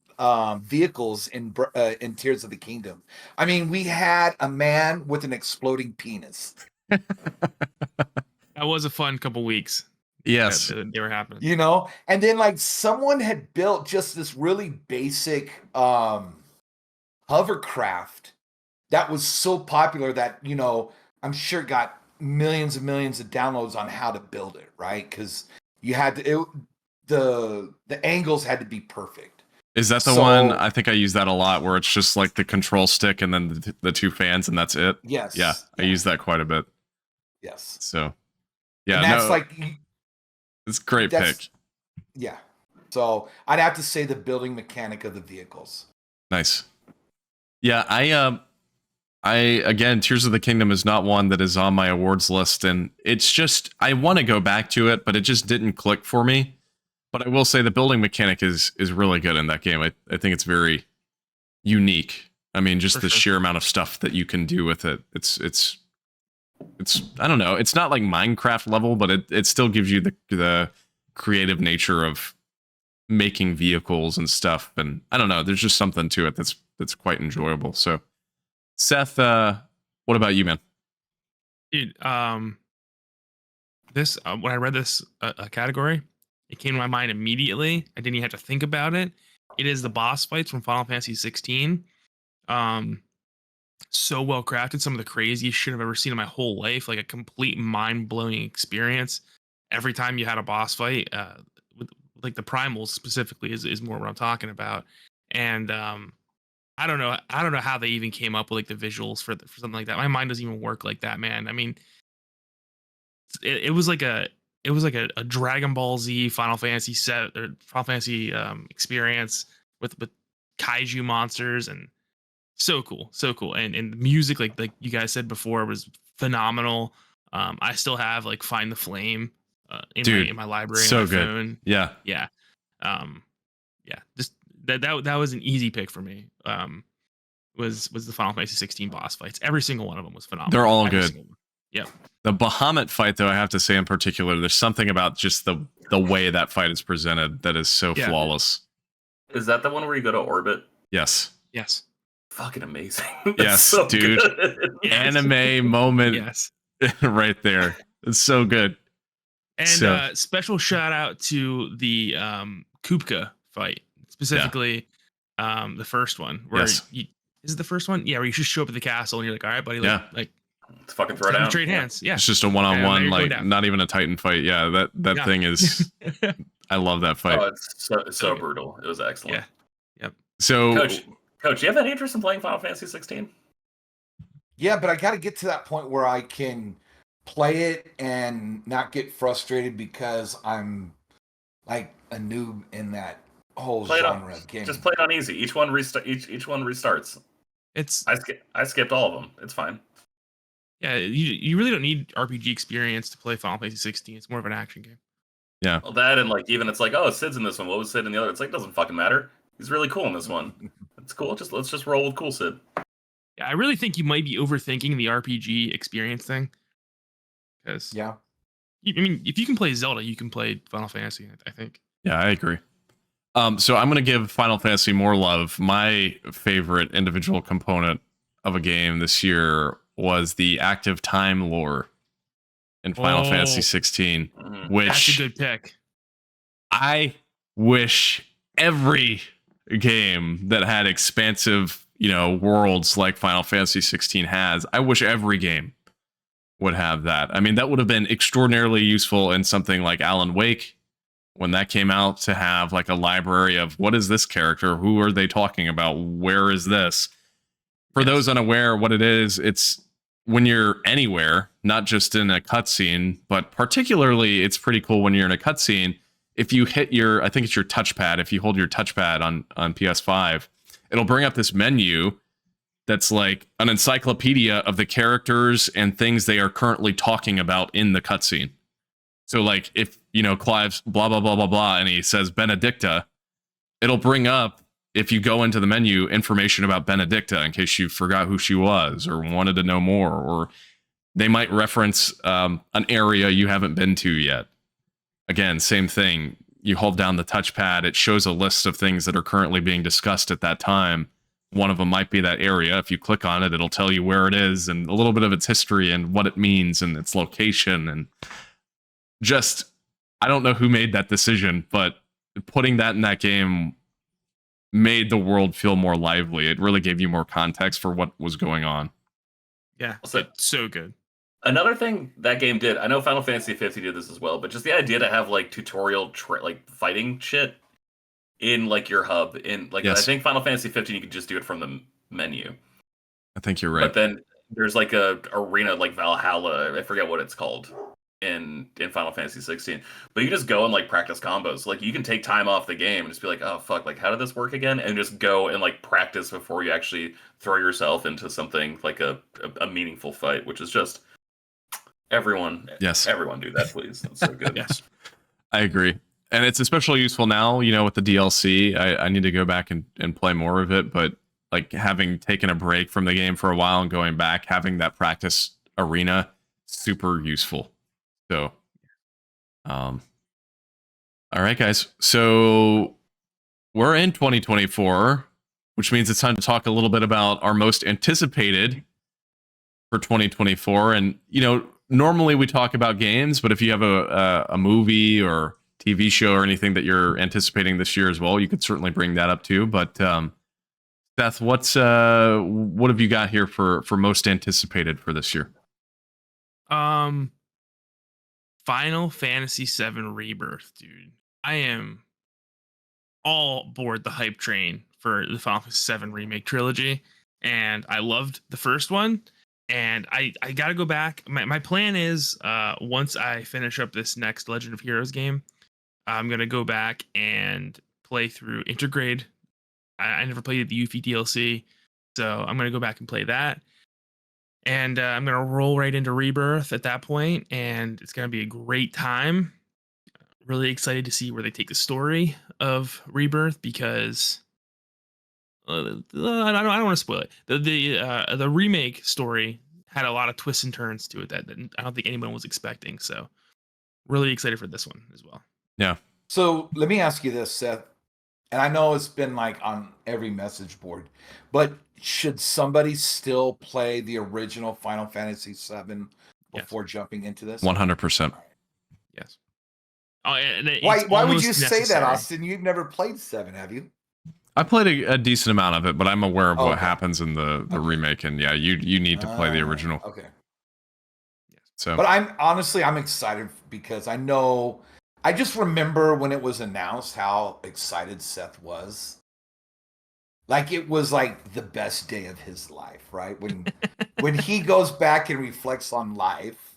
vehicles in Tears of the Kingdom. I mean, we had a man with an exploding penis.
That was a fun couple weeks.
Yes,
they were happening.
You know, and then like someone had built just this really basic hovercraft that was so popular that, you know, I'm sure it got millions and millions of downloads on how to build it, right? Because you had to, the angles had to be perfect.
Is that the one? I think I use that a lot, where it's just like the control stick and then the two fans, and that's it.
Yes.
Yeah, I use that quite a bit.
Yes.
So, yeah,
and that's like,
it's a great pick.
Yeah. So I'd have to say the building mechanic of the vehicles.
Nice. Yeah, I again, Tears of the Kingdom is not one that is on my awards list, and it's just, I want to go back to it, but it just didn't click for me. But I will say the building mechanic is really good in that game. I think it's very unique. I mean, just the sheer amount of stuff that you can do with it. It's I don't know, it's not like Minecraft level, but it still gives you the creative nature of making vehicles and stuff. And I don't know, there's just something to it that's quite enjoyable. So Seth, what about you, man?
Dude, this when I read this category, it came to my mind immediately. I didn't even have to think about it. It is the boss fights from Final Fantasy 16. So well crafted, some of the craziest shit I've ever seen in my whole life, like a complete mind blowing experience. Every time you had a boss fight, with like the primals specifically is more what I'm talking about. And I don't know how they even came up with like the visuals for something like that. My mind doesn't even work like that, man. I mean, it was like a Dragon Ball Z Final Fantasy set or Final Fantasy experience with kaiju monsters, and so cool, and the music, like you guys said before, was phenomenal. I still have like Find the Flame in my library,
so
on my
good.
phone.
Yeah,
just that was an easy pick for me. Was the Final Fantasy 16 boss fights? Every single one of them was phenomenal.
They're all
Every
good.
single one. Yep.
The Bahamut fight, though, I have to say in particular, there's something about just the way that fight is presented that is so flawless.
Is that the one where you go to orbit?
Yes.
Yes.
Fucking amazing.
Yes,
so
dude.
Yes.
Anime moment.
Yes.
Right there. It's so good.
And special shout out to the Kupka fight, specifically the first one. Where is it the first one? Yeah, where you just show up at the castle and you're like, all right, buddy, like
let's fucking throw down.
Trade hands. Yeah.
It's just a one-on-one, like not even a Titan fight. Yeah, that thing is I love that fight.
Oh, it's so brutal. It was excellent.
Yeah. Yep.
So
Coach, do you have any interest in playing Final Fantasy 16?
Yeah, but I got to get to that point where I can play it and not get frustrated because I'm like a noob in that whole genre of game.
Just play it on easy. Each one restarts. I skipped all of them. It's fine.
Yeah, you really don't need RPG experience to play Final Fantasy 16. It's more of an action game.
Yeah.
Well, that and like even it's like, oh, Sid's in this one. What was Sid in the other? It's like, it doesn't fucking matter. He's really cool in this one. It's cool. Let's just roll with cool Sid.
Yeah, I really think you might be overthinking the RPG experience thing. Because I mean, if you can play Zelda, you can play Final Fantasy, I think.
Yeah, I agree. So I'm going to give Final Fantasy more love. My favorite individual component of a game this year was the active time lore in Final Fantasy 16, which
that's a good pick.
I wish every game that had expansive, worlds like Final Fantasy 16 has, I wish every game would have that. I mean, that would have been extraordinarily useful in something like Alan Wake when that came out, to have like a library of what is this character? Who are they talking about? Where is this? For those unaware what it is, it's when you're anywhere, not just in a cutscene, but particularly it's pretty cool when you're in a cutscene. If you hit I think it's your touchpad, if you hold your touchpad on PS5, it'll bring up this menu that's like an encyclopedia of the characters and things they are currently talking about in the cutscene. So like if, Clive's blah, blah, blah, blah, blah, and he says Benedicta, it'll bring up, if you go into the menu, information about Benedicta in case you forgot who she was or wanted to know more, or they might reference an area you haven't been to yet. Again, same thing. You hold down the touchpad, it shows a list of things that are currently being discussed at that time. One of them might be that area. If you click on it, it'll tell you where it is and a little bit of its history and what it means and its location. And just, I don't know who made that decision, but putting that in that game made the world feel more lively. It really gave you more context for what was going on.
Yeah, so good.
Another thing that game did, I know Final Fantasy 50 did this as well, but just the idea to have like tutorial like fighting shit in like your hub in like, I think Final Fantasy 15 you could just do it from the menu.
I think you're right.
But then there's like a arena like Valhalla, I forget what it's called in Final Fantasy 16. But you just go and like practice combos. Like you can take time off the game and just be like, oh fuck, like how did this work again? And just go and like practice before you actually throw yourself into something like a meaningful fight, which is just everyone do that, please. That's so good.
Yes,
I agree. And it's especially useful now, with the DLC. I need to go back and play more of it, but like having taken a break from the game for a while and going back, having that practice arena super useful. So, all right, guys. So we're in 2024, which means it's time to talk a little bit about our most anticipated for 2024. And normally we talk about games, but if you have a movie or TV show or anything that you're anticipating this year as well, you could certainly bring that up too. But Seth, what have you got here for most anticipated for this year?
Final Fantasy VII Rebirth, dude. I am all aboard the hype train for the Final Fantasy VII Remake trilogy, and I loved the first one. And I gotta go back. My plan is once I finish up this next Legend of Heroes game, I'm gonna go back and play through Intergrade. I never played the Yuffie DLC, so I'm gonna go back and play that. And I'm gonna roll right into Rebirth at that point, and it's gonna be a great time. Really excited to see where they take the story of Rebirth because I don't want to spoil it. The remake story had a lot of twists and turns to it that I don't think anyone was expecting. So really excited for this one as well.
Yeah.
So let me ask you this, Seth. And I know it's been like on every message board, but should somebody still play the original Final Fantasy VII before jumping into this?
100%.
Yes. Oh, and
why would you
necessary.
say that, Austin? You've never played 7, have you?
I played a decent amount of it, but I'm aware of what
Okay.
happens in the remake, and yeah, you need to play the original.
Okay.
So,
But I'm excited because I just remember when it was announced how excited Seth was. Like it was like the best day of his life, right? When he goes back and reflects on life,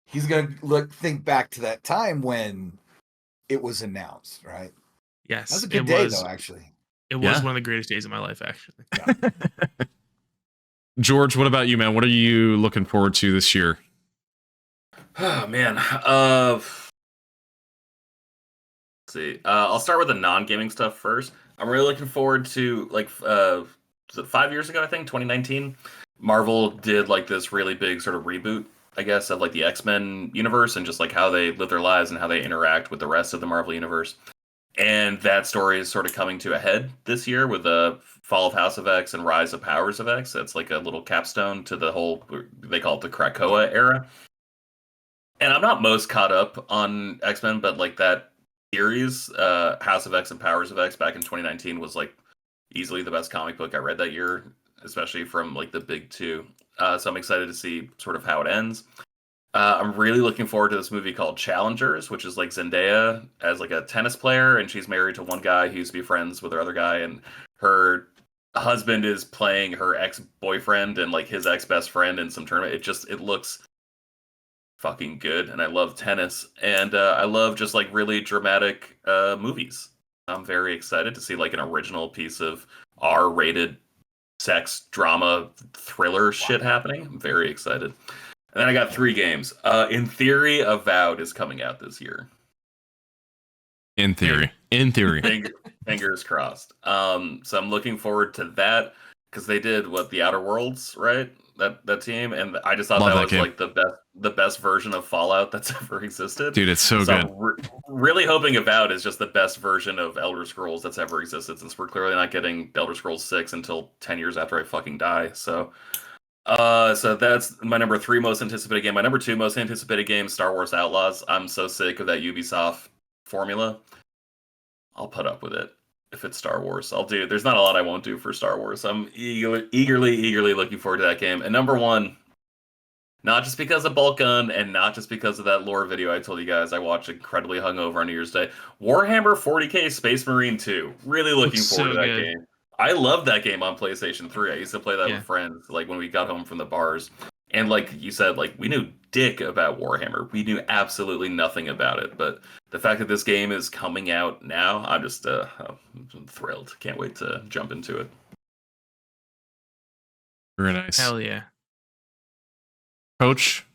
he's gonna think back to that time when it was announced, right?
Yes.
That was a good day though, actually.
It was one of the greatest days of my life, actually.
Yeah.
George, what about you, man? What are you looking forward to this year?
Oh man. Let's see. I'll start with the non-gaming stuff first. I'm really looking forward to was it 5 years ago, I think, 2019? Marvel did like this really big sort of reboot, I guess, of like the X-Men universe and just like how they live their lives and how they interact with the rest of the Marvel universe. And that story is sort of coming to a head this year with the Fall of House of X and Rise of Powers of X. That's like a little capstone to the whole, they call it the Krakoa era. And I'm not most caught up on X-Men, but like that series, House of X and Powers of X back in 2019 was like easily the best comic book I read that year, especially from like the big two. So I'm excited to see sort of how it ends. I'm really looking forward to this movie called Challengers, which is like Zendaya as like a tennis player, and she's married to one guy who used to be friends with her other guy, and her husband is playing her ex-boyfriend and like his ex-best friend in some tournament. It looks fucking good, and I love tennis, and I love just like really dramatic movies. I'm very excited to see like an original piece of R-rated sex drama thriller shit happening. I'm very excited. And then I got 3 games. In theory, Avowed is coming out this year.
In theory.
Fingers crossed. So I'm looking forward to that because they did The Outer Worlds, right? That team, and I just thought that was game. Like the best version of Fallout that's ever existed.
Dude, it's so good.
I'm really hoping Avowed is just the best version of Elder Scrolls that's ever existed, since we're clearly not getting Elder Scrolls 6 until 10 years after I fucking die. So that's my number 3 most anticipated game. My number 2 most anticipated game, Star Wars Outlaws. I'm so sick of that Ubisoft formula. I'll put up with it. If it's Star Wars, I'll do. There's not a lot I won't do for Star Wars. I'm eagerly looking forward to that game. And number 1, not just because of Bolt Gun and not just because of that lore video I told you guys I watched incredibly hungover on New Year's Day, Warhammer 40k Space Marine 2. Really looking forward to that game. I love that game on PlayStation 3. I used to play that with friends, like when we got home from the bars. And like you said, like we knew dick about Warhammer. We knew absolutely nothing about it. But the fact that this game is coming out now, I'm just I'm thrilled. Can't wait to jump into it.
Very nice.
Hell yeah.
Coach?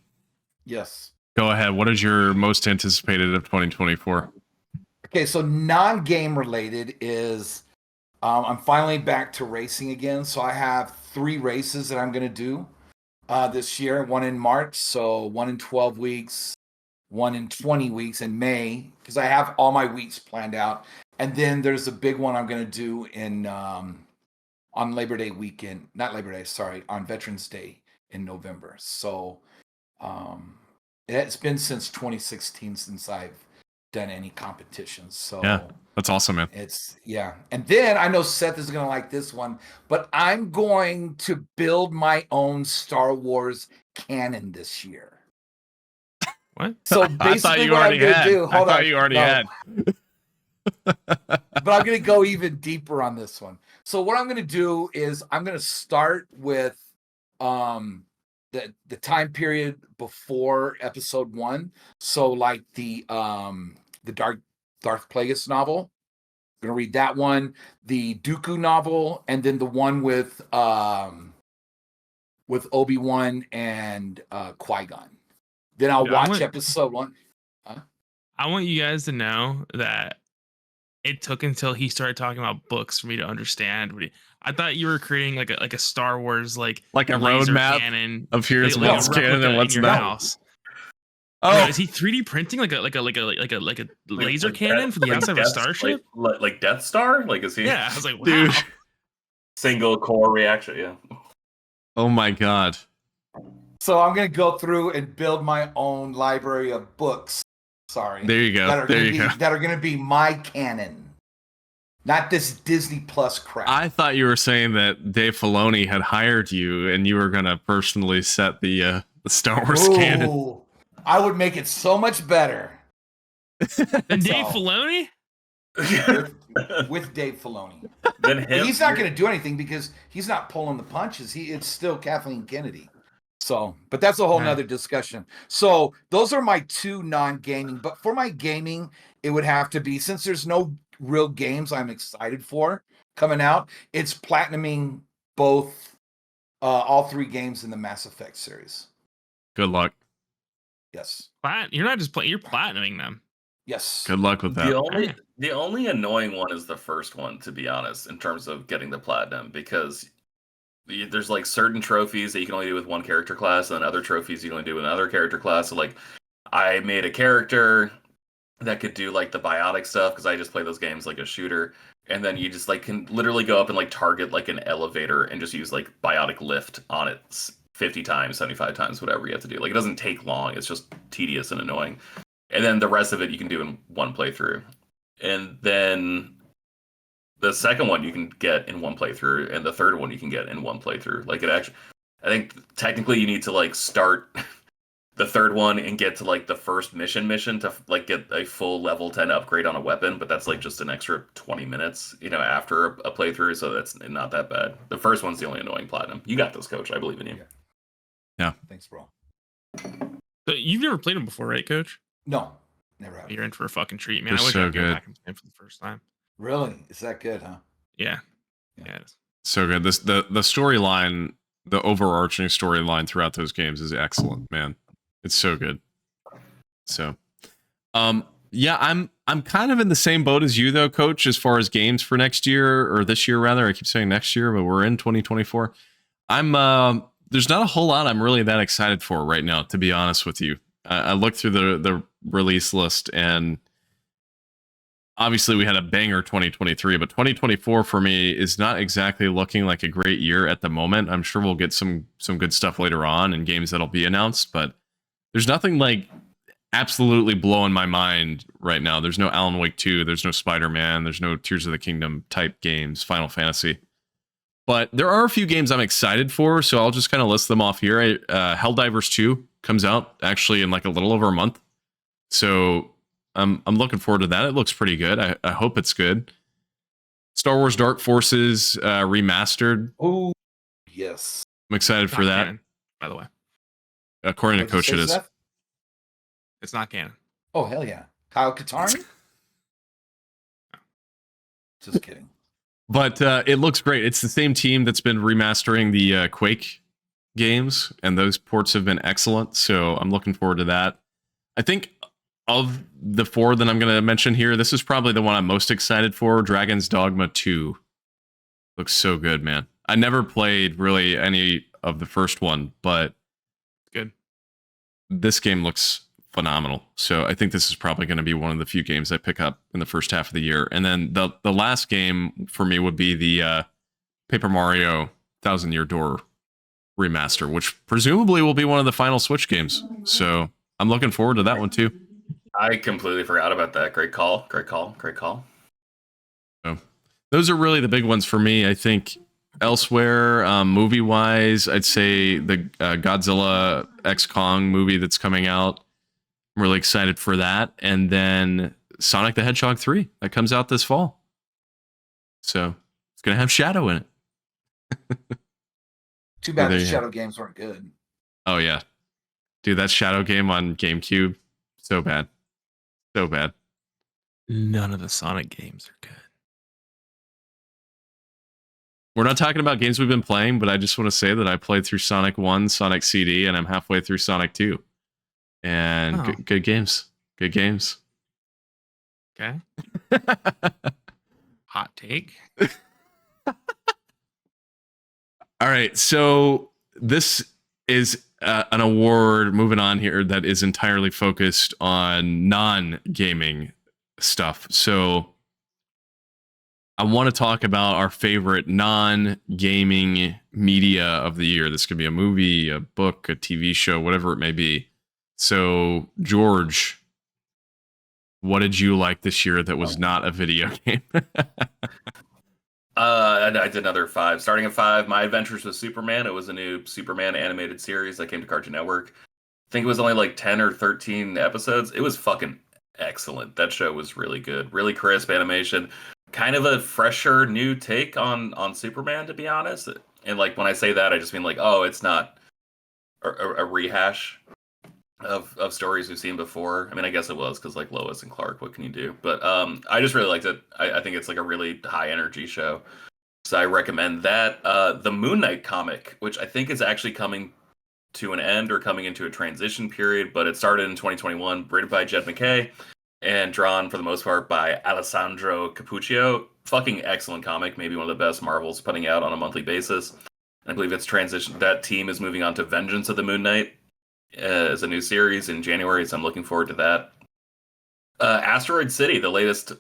Yes.
Go ahead. What is your most anticipated of 2024?
Okay, so non-game related is I'm finally back to racing again. So I have 3 races that I'm going to do. this year, one in March, so one in 12 weeks, one in 20 weeks in May, because I have all my weeks planned out. And then there's a big one I'm going to do in on Labor Day weekend, not Labor Day, sorry, on Veterans Day in November. So it's been since 2016 since I've done any competitions. So
Yeah, that's awesome, man.
And then I know Seth is going to like this one, but I'm going to build my own Star Wars canon this year.
What?
So
I
basically,
thought you
what
already
I'm going to
had.
do,
I thought you already had.
But I'm going to go even deeper on this one. So what I'm going to do is I'm going to start with the time period before episode 1. So like the Darth Plagueis novel. I'm going to read that one, the Dooku novel, and then the one with Obi-Wan and Qui-Gon. Then I'll watch episode 1.
I want you guys to know that it took until he started talking about books for me to understand. I thought you were creating like a Star Wars like
a
laser
roadmap
cannon
of here's
like
what's canon and what's
in your
not.
house.
Oh,
Wait, is he 3D printing like a laser cannon for the outside of a starship?
Like Death Star? Like is he?
Yeah, I was like, wow.
dude.
Single core reaction, yeah.
Oh my god.
So I'm going to go through and build my own library of books. Sorry.
There you go.
That are going to be my canon. Not this Disney Plus crap.
I thought you were saying that Dave Filoni had hired you and you were going to personally set the Star Wars canon.
I would make it so much better.
And Dave Filoni?
With Dave Filoni.
Then
he's not going to do anything because he's not pulling the punches. It's still Kathleen Kennedy. So, but that's a whole nother discussion. So those are my 2 non-gaming. But for my gaming, it would have to be, since there's no real games I'm excited for coming out, it's platinuming both all 3 games in the Mass Effect series.
Good luck.
Yes.
You're not just you're platinuming them.
Yes.
Good luck with that.
The only annoying one is the first one, to be honest, in terms of getting the platinum, because there's like certain trophies that you can only do with one character class, and then other trophies you can only do with another character class. So like, I made a character that could do like the biotic stuff because I just play those games like a shooter, and then you just like can literally go up and like target like an elevator and just use like biotic lift on it 50 times, 75 times, whatever you have to do. Like, it doesn't take long. It's just tedious and annoying. And then the rest of it you can do in one playthrough. And then the second one you can get in one playthrough, and the third one you can get in one playthrough. Like, it actually, I think technically you need to like start the third one and get to like the first mission to like get a full level 10 upgrade on a weapon, but that's like just an extra 20 minutes, after a playthrough, so that's not that bad. The first one's the only annoying platinum. You got this, Coach. I believe in you.
Yeah.
Thanks, bro.
So you've never played them before, right, Coach?
No, never have.
You're in for a fucking treat, man.
They're
I wish
so
I'd go
good.
back and play for the first time.
Really? Is that good, huh?
Yeah. Yeah, it is.
So good. The storyline, the overarching storyline throughout those games is excellent, man. It's so good. So, yeah, I'm kind of in the same boat as you though, Coach, as far as games for next year, or this year rather. I keep saying next year, but we're in 2024. There's not a whole lot I'm really that excited for right now, to be honest with you. I looked through the release list, and obviously we had a banger 2023, but 2024 for me is not exactly looking like a great year at the moment. I'm sure we'll get some good stuff later on and games that'll be announced, but there's nothing like absolutely blowing my mind right now. There's no Alan Wake 2, there's no Spider-Man, there's no Tears of the Kingdom type games, Final Fantasy. But there are a few games I'm excited for, so I'll just kind of list them off here. Helldivers 2 comes out actually in like a little over a month. So I'm looking forward to that. It looks pretty good. I hope it's good. Star Wars Dark Forces remastered.
Oh, yes.
I'm excited for that.
Canon, by the way.
According to Coach, it is.
Seth?
It's not canon.
Oh, hell yeah. Kyle Katarn? Just kidding.
But it looks great. It's the same team that's been remastering the Quake games, and those ports have been excellent. So I'm looking forward to that. I think of the 4 that I'm going to mention here, this is probably the one I'm most excited for. Dragon's Dogma 2 looks so good, man. I never played really any of the first one, but this game looks phenomenal. So I think this is probably going to be one of the few games I pick up in the first half of the year. And then the last game for me would be the Paper Mario Thousand Year Door remaster, which presumably will be one of the final Switch games. So I'm looking forward to that one too.
I completely forgot about that. Great call.
So those are really the big ones for me. I think elsewhere, movie wise, I'd say the Godzilla X Kong movie that's coming out. I'm really excited for that. And then Sonic the Hedgehog 3 that comes out this fall. So it's going to have Shadow in it.
Too bad
There
the
you
Shadow games weren't good.
Oh, yeah. Dude, that Shadow game on GameCube, so bad. So bad.
None of the Sonic games are good.
We're not talking about games we've been playing, but I just want to say that I played through Sonic 1, Sonic CD, and I'm halfway through Sonic 2. And good games. Good games.
Okay. Hot take.
All right. So this is an award, moving on here, that is entirely focused on non-gaming stuff. So I want to talk about our favorite non-gaming media of the year. This could be a movie, a book, a TV show, whatever it may be. So, George, what did you like this year that was not a video game?
I did another 5. Starting at 5, My Adventures with Superman. It was a new Superman animated series that came to Cartoon Network. I think it was only like 10 or 13 episodes. It was fucking excellent. That show was really good. Really crisp animation. Kind of a fresher new take on Superman, to be honest. And like when I say that, I just mean like, oh, it's not a rehash of stories we've seen before. I mean, I guess it was because like Lois and Clark, what can you do? But I just really liked it. I think it's like a really high energy show. So I recommend that. The Moon Knight comic, which I think is actually coming to an end or coming into a transition period, but it started in 2021, written by Jed McKay and drawn for the most part by Alessandro Cappuccio. Fucking excellent comic, maybe one of the best Marvel's putting out on a monthly basis. I believe it's transitioned. That team is moving on to Vengeance of the Moon Knight as a new series in January, so I'm looking forward to that. Asteroid City, the latest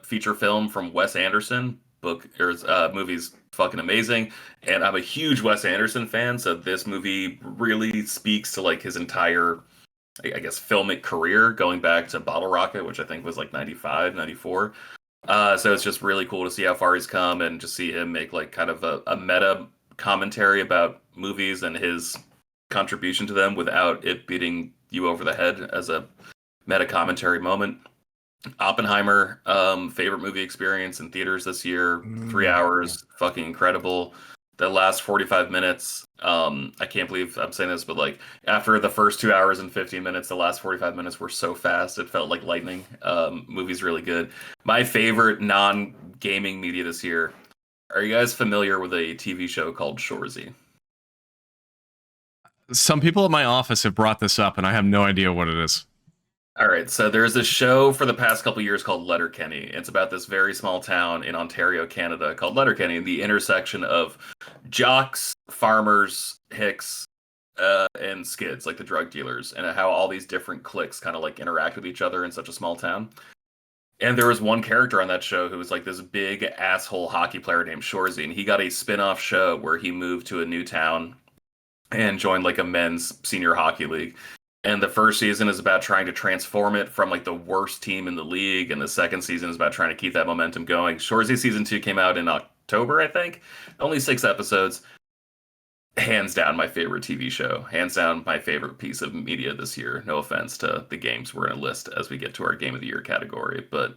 feature film from Wes Anderson. Movie's fucking amazing, and I'm a huge Wes Anderson fan, so this movie really speaks to like his entire, I guess, filmic career, going back to Bottle Rocket, which I think was like 95, 94. So it's just really cool to see how far he's come and just see him make like kind of a meta commentary about movies and his contribution to them without it beating you over the head as a meta commentary moment. Oppenheimer, favorite movie experience in theaters this year. 3 hours, fucking incredible. The last 45 minutes, I can't believe I'm saying this, but like after the first 2 hours and 15 minutes, the last 45 minutes were so fast, it felt like lightning. Movie's really good. My favorite non-gaming media this year. Are you guys familiar with a TV show called Shoresy?
Some people at my office have brought this up, and I have no idea what it is.
All right, so there's a show for the past couple years called Letterkenny. It's about this very small town in Ontario, Canada, called Letterkenny, the intersection of jocks, farmers, hicks, and skids, like the drug dealers, and how all these different cliques kind of like interact with each other in such a small town. And there was one character on that show who was like this big asshole hockey player named Shoresy, and he got a spin-off show where he moved to a new town and joined like a men's senior hockey league. And the first season is about trying to transform it from like the worst team in the league, and the second season is about trying to keep that momentum going. Shoresy season 2 came out in October, I think. Only 6 episodes. Hands down my favorite TV show. Hands down my favorite piece of media this year. No offense to the games we're going to list as we get to our Game of the Year category, but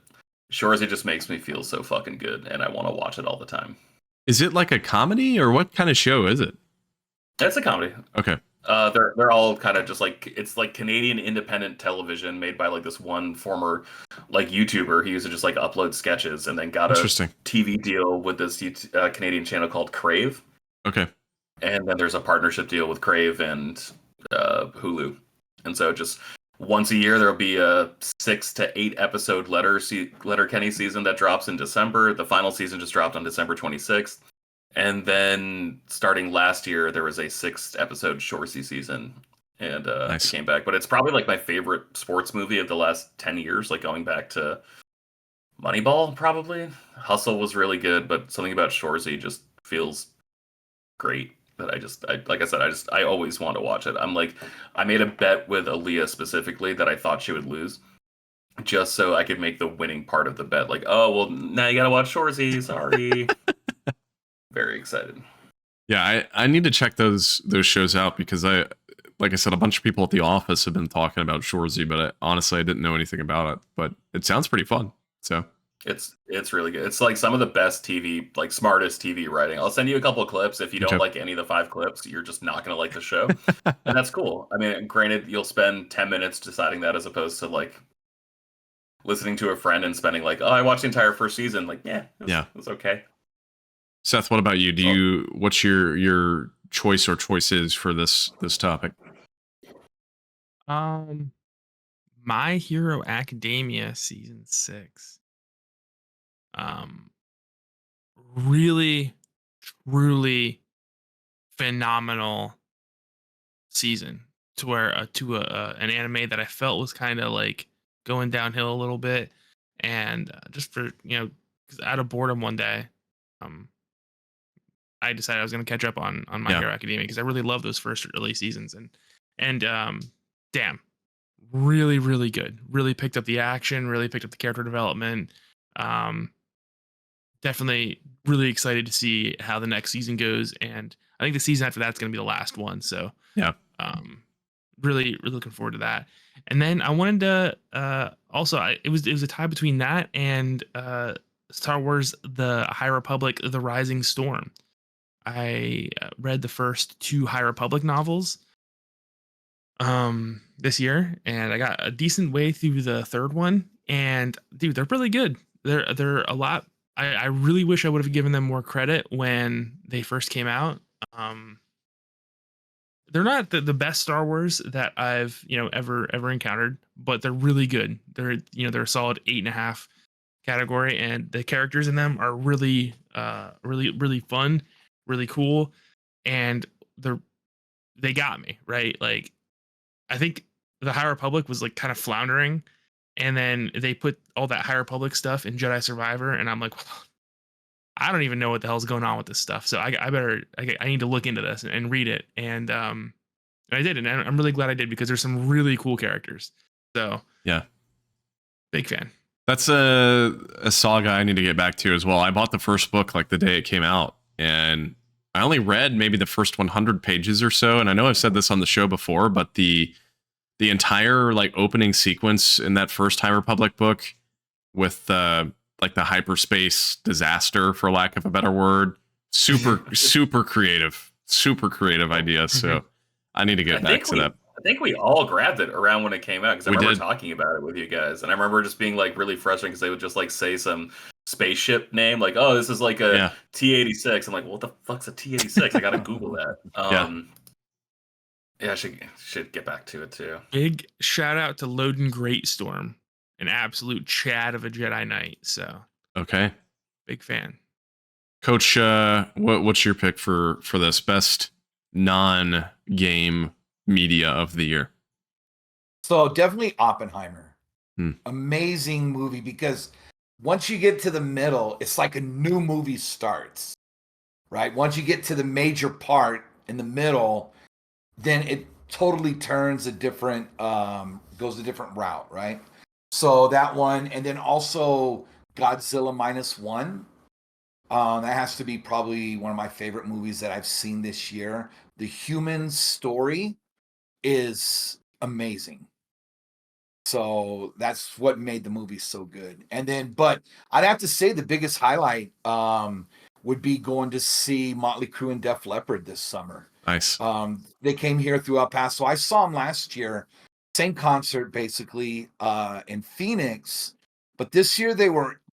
Shoresy just makes me feel so fucking good, and I want to watch it all the time.
Is it like a comedy, or what kind of show is it?
It's a comedy.
Okay.
They're all kind of just like, it's like Canadian independent television made by like this one former like YouTuber. He used to just like upload sketches and then got a TV deal with this Canadian channel called Crave.
Okay. And
then there's a partnership deal with Crave and Hulu. And so just once a year, there'll be a 6 to 8 episode Letterkenny season that drops in December. The final season just dropped on December 26th. And then starting last year, there was a 6 episode Shoresy season. and it
Nice.
came back. But it's probably like my favorite sports movie of the last 10 years, like going back to Moneyball, probably. Hustle was really good, but something about Shoresy just feels great. That like I said, I always want to watch it. I made a bet with Aaliyah specifically that I thought she would lose, just so I could make the winning part of the bet. Like, oh well, now you gotta watch Shoresy. Sorry. Very excited.
Yeah, I need to check those shows out because like I said, a bunch of people at the office have been talking about Shoresy, but honestly I didn't know anything about it. But it sounds pretty fun. So
it's really good. It's like some of the best TV, like smartest TV writing. I'll send you a couple of clips. If you don't
Okay.
like any of the 5 clips, you're just not gonna like the show, and that's cool. I mean, granted, you'll spend 10 minutes deciding that as opposed to like listening to a friend and spending like, oh, I watched the entire first season. Like, yeah, it was okay.
Seth, what about you? What's your choice or choices for this topic?
My Hero Academia season 6. Really, truly phenomenal season to where an anime that I felt was kind of like going downhill a little bit, and just for 'cause out of boredom one day, um, I decided I was going to catch up on My
Yeah.
Hero Academia because I really love those first early seasons, and damn, really really good. Really picked up the action, really picked up the character development. Um, Definitely really excited to see how the next season goes, and I think the season after that's going to be the last one. So
Yeah.
really really looking forward to that. And then I wanted to also it was a tie between that and Star Wars: The High Republic: The Rising Storm. I read the first 2 High Republic novels this year, and I got a decent way through the third one, and dude, they're really good. They're a lot. I really wish I would have given them more credit when they first came out. um they're not the best Star Wars that I've ever encountered, but they're really good. They're a solid 8.5 category, and the characters in them are really really fun, really cool, and they're they got me right. Like, I think the High Republic was like kind of floundering, and then they put all that High Republic stuff in Jedi Survivor, and I'm like, I don't even know what the hell's going on with this stuff. So I need to look into this and read it, and I did, and I'm really glad I did because there's some really cool characters. So
Yeah.
big fan.
That's a saga I need to get back to as well. I bought the first book like the day it came out, and I only read maybe the first 100 pages or so. And I know I've said this on the show before, but the entire like opening sequence in that first High Republic book with like the hyperspace disaster, for lack of a better word, super creative idea. So I need to get back to that.
I think we all grabbed it around when it came out because I
We
remember
did.
talking about it with you guys, and I remember just being like really frustrating because they would just like say some spaceship name, like, "Oh, this is like a T-86." I'm like, "What the fuck's a T-86?" I gotta Google that. Yeah, I should get back to it too.
Big shout out to Loden Greatstorm, an absolute Chad of a Jedi Knight. So
Okay,
big fan.
Coach, what's your pick for this best non-game media of the year?
So definitely Oppenheimer.
Hmm.
Amazing movie, because once you get to the middle, it's like a new movie starts, right? Once you get to the major part in the middle, then it totally turns a different, goes a different route, right? So that one, and then also Godzilla -1. That has to be probably one of my favorite movies that I've seen this year. The human story is amazing. So that's what made the movie so good. And then, but I'd have to say the biggest highlight would be going to see Motley Crue and Def Leppard this summer.
Nice.
They came here through El Paso. I saw them last year, same concert basically in Phoenix. But this year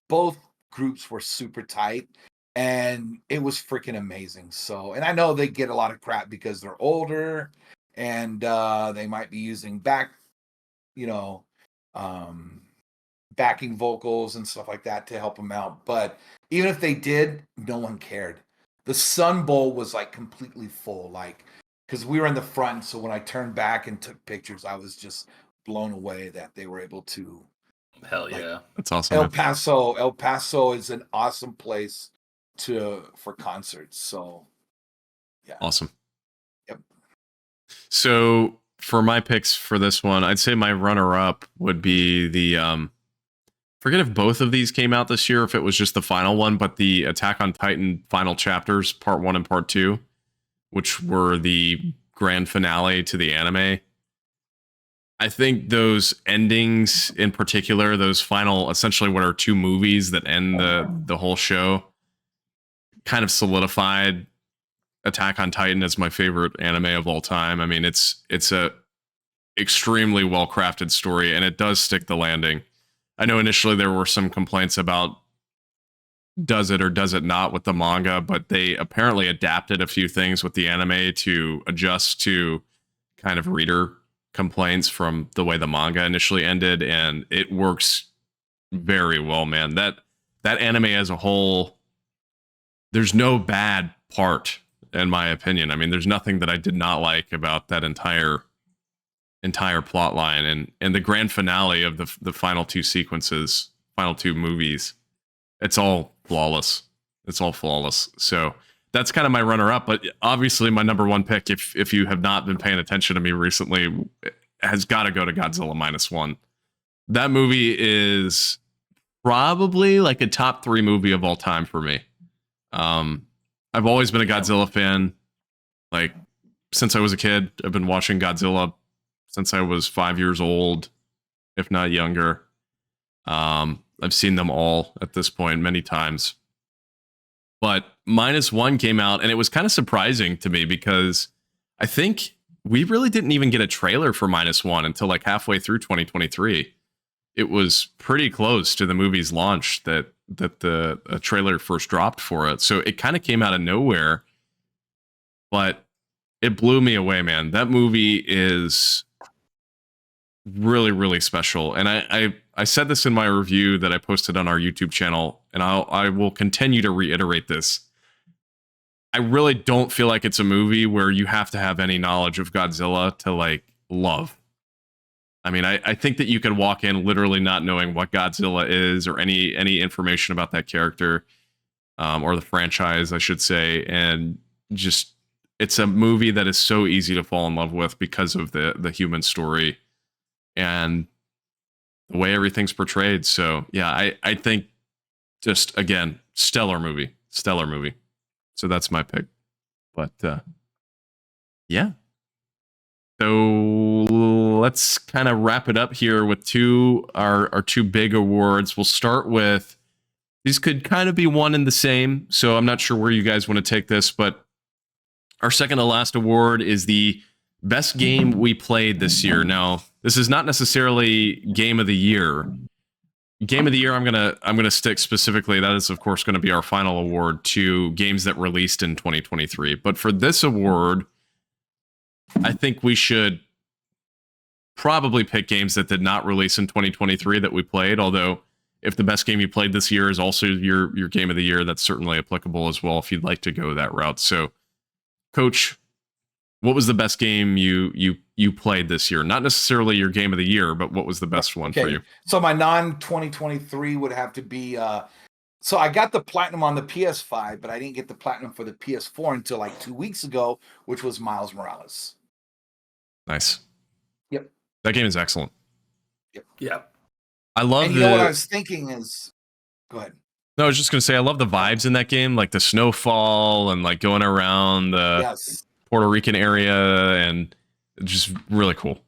both groups were super tight, and it was freaking amazing. So, and I know they get a lot of crap because they're older and they might be using backing vocals and stuff like that to help them out. But even if they did, no one cared. The Sun Bowl was like completely full. Like because we were in the front. So when I turned back and took pictures, I was just blown away that they were able to.
Hell yeah.
That's awesome.
El Paso is an awesome place for concerts. So yeah.
Awesome.
Yep.
So for my picks for this one, I'd say my runner-up would be the forget if both of these came out this year, if it was just the final one, but the Attack on Titan final chapters, part 1 and part 2, which were the grand finale to the anime. I think those endings in particular, those final, essentially what are 2 movies that end the whole show, kind of solidified Attack on Titan as my favorite anime of all time. I mean, it's a extremely well-crafted story, and it does stick the landing. I know initially there were some complaints about does it or does it not with the manga, but they apparently adapted a few things with the anime to adjust to kind of reader complaints from the way the manga initially ended, and it works very well, man. That anime as a whole, there's no bad part in my opinion. I mean, there's nothing that I did not like about that entire plot line, and the grand finale of the final 2 sequences, final 2 movies. It's all flawless. So that's kind of my runner-up. But obviously, my number 1 pick, if you have not been paying attention to me recently, has got to go to Godzilla -1. That movie is probably like a top 3 movie of all time for me. I've always been a Godzilla fan. Like, since I was a kid, I've been watching Godzilla since I was 5 years old, if not younger. I've seen them all at this point many times. But -1 came out, and it was kind of surprising to me because I think we really didn't even get a trailer for -1 until like halfway through 2023. It was pretty close to the movie's launch that the trailer first dropped for it. So it kind of came out of nowhere, but it blew me away, man. That movie is really, really special. And I said this in my review that I posted on our YouTube channel, and I will continue to reiterate this. I really don't feel like it's a movie where you have to have any knowledge of Godzilla to like love. I mean, I think that you could walk in literally not knowing what Godzilla is or any information about that character, or the franchise, I should say, and just it's a movie that is so easy to fall in love with because of the human story and the way everything's portrayed. So yeah, I think just again, stellar movie. So that's my pick. But yeah. So let's kind of wrap it up here with our 2 big awards. We'll start with, these could kind of be one and the same, so I'm not sure where you guys want to take this, but our second to last award is the best game we played this year. Now, this is not necessarily game of the year. Game of the year, I'm gonna stick specifically. That is, of course, going to be our final award to games that released in 2023. But for this award, I think we should probably pick games that did not release in 2023 that we played. Although, if the best game you played this year is also your game of the year, that's certainly applicable as well if you'd like to go that route. So, Coach, what was the best game you played this year? Not necessarily your game of the year, but what was the best one for you?
So my non-2023 would have to be so I got the platinum on the PS5, but I didn't get the platinum for the PS4 until like 2 weeks ago, which was Miles Morales.
Nice.
Yep.
That game is excellent.
Yep.
I love
and you know what I was thinking is, go ahead.
No, I was just going to say, I love the vibes in that game, like the snowfall and like going around the Puerto Rican area, and it's just really cool.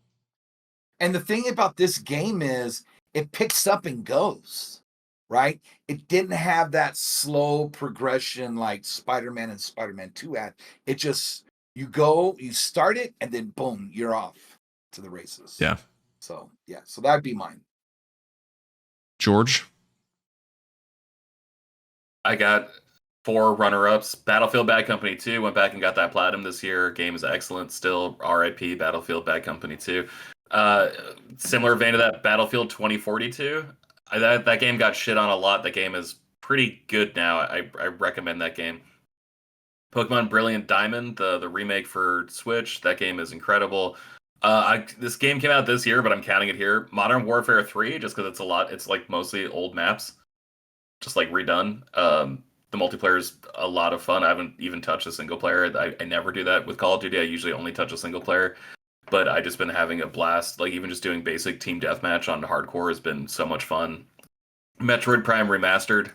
And the thing about this game is it picks up and goes, right? It didn't have that slow progression like Spider-Man and Spider-Man 2 had. It just, you go, you start it, and then boom, you're off to the races.
Yeah.
So, yeah. So that'd be mine.
George?
I got 4 runner-ups. Battlefield Bad Company 2 went back and got that platinum this year. Game is excellent still. RIP Battlefield Bad Company 2. Similar vein to that, Battlefield 2042. That game got shit on a lot. That game is pretty good now. I recommend that game. Pokemon Brilliant Diamond, the remake for Switch. That game is incredible. This game came out this year, but I'm counting it here. Modern Warfare 3, just because it's a lot. It's like mostly old maps, just like redone. The multiplayer is a lot of fun. I haven't even touched a single player. I never do that with Call of Duty. I usually only touch a single player. But I just been having a blast. Like even just doing basic team deathmatch on hardcore has been so much fun. Metroid Prime Remastered.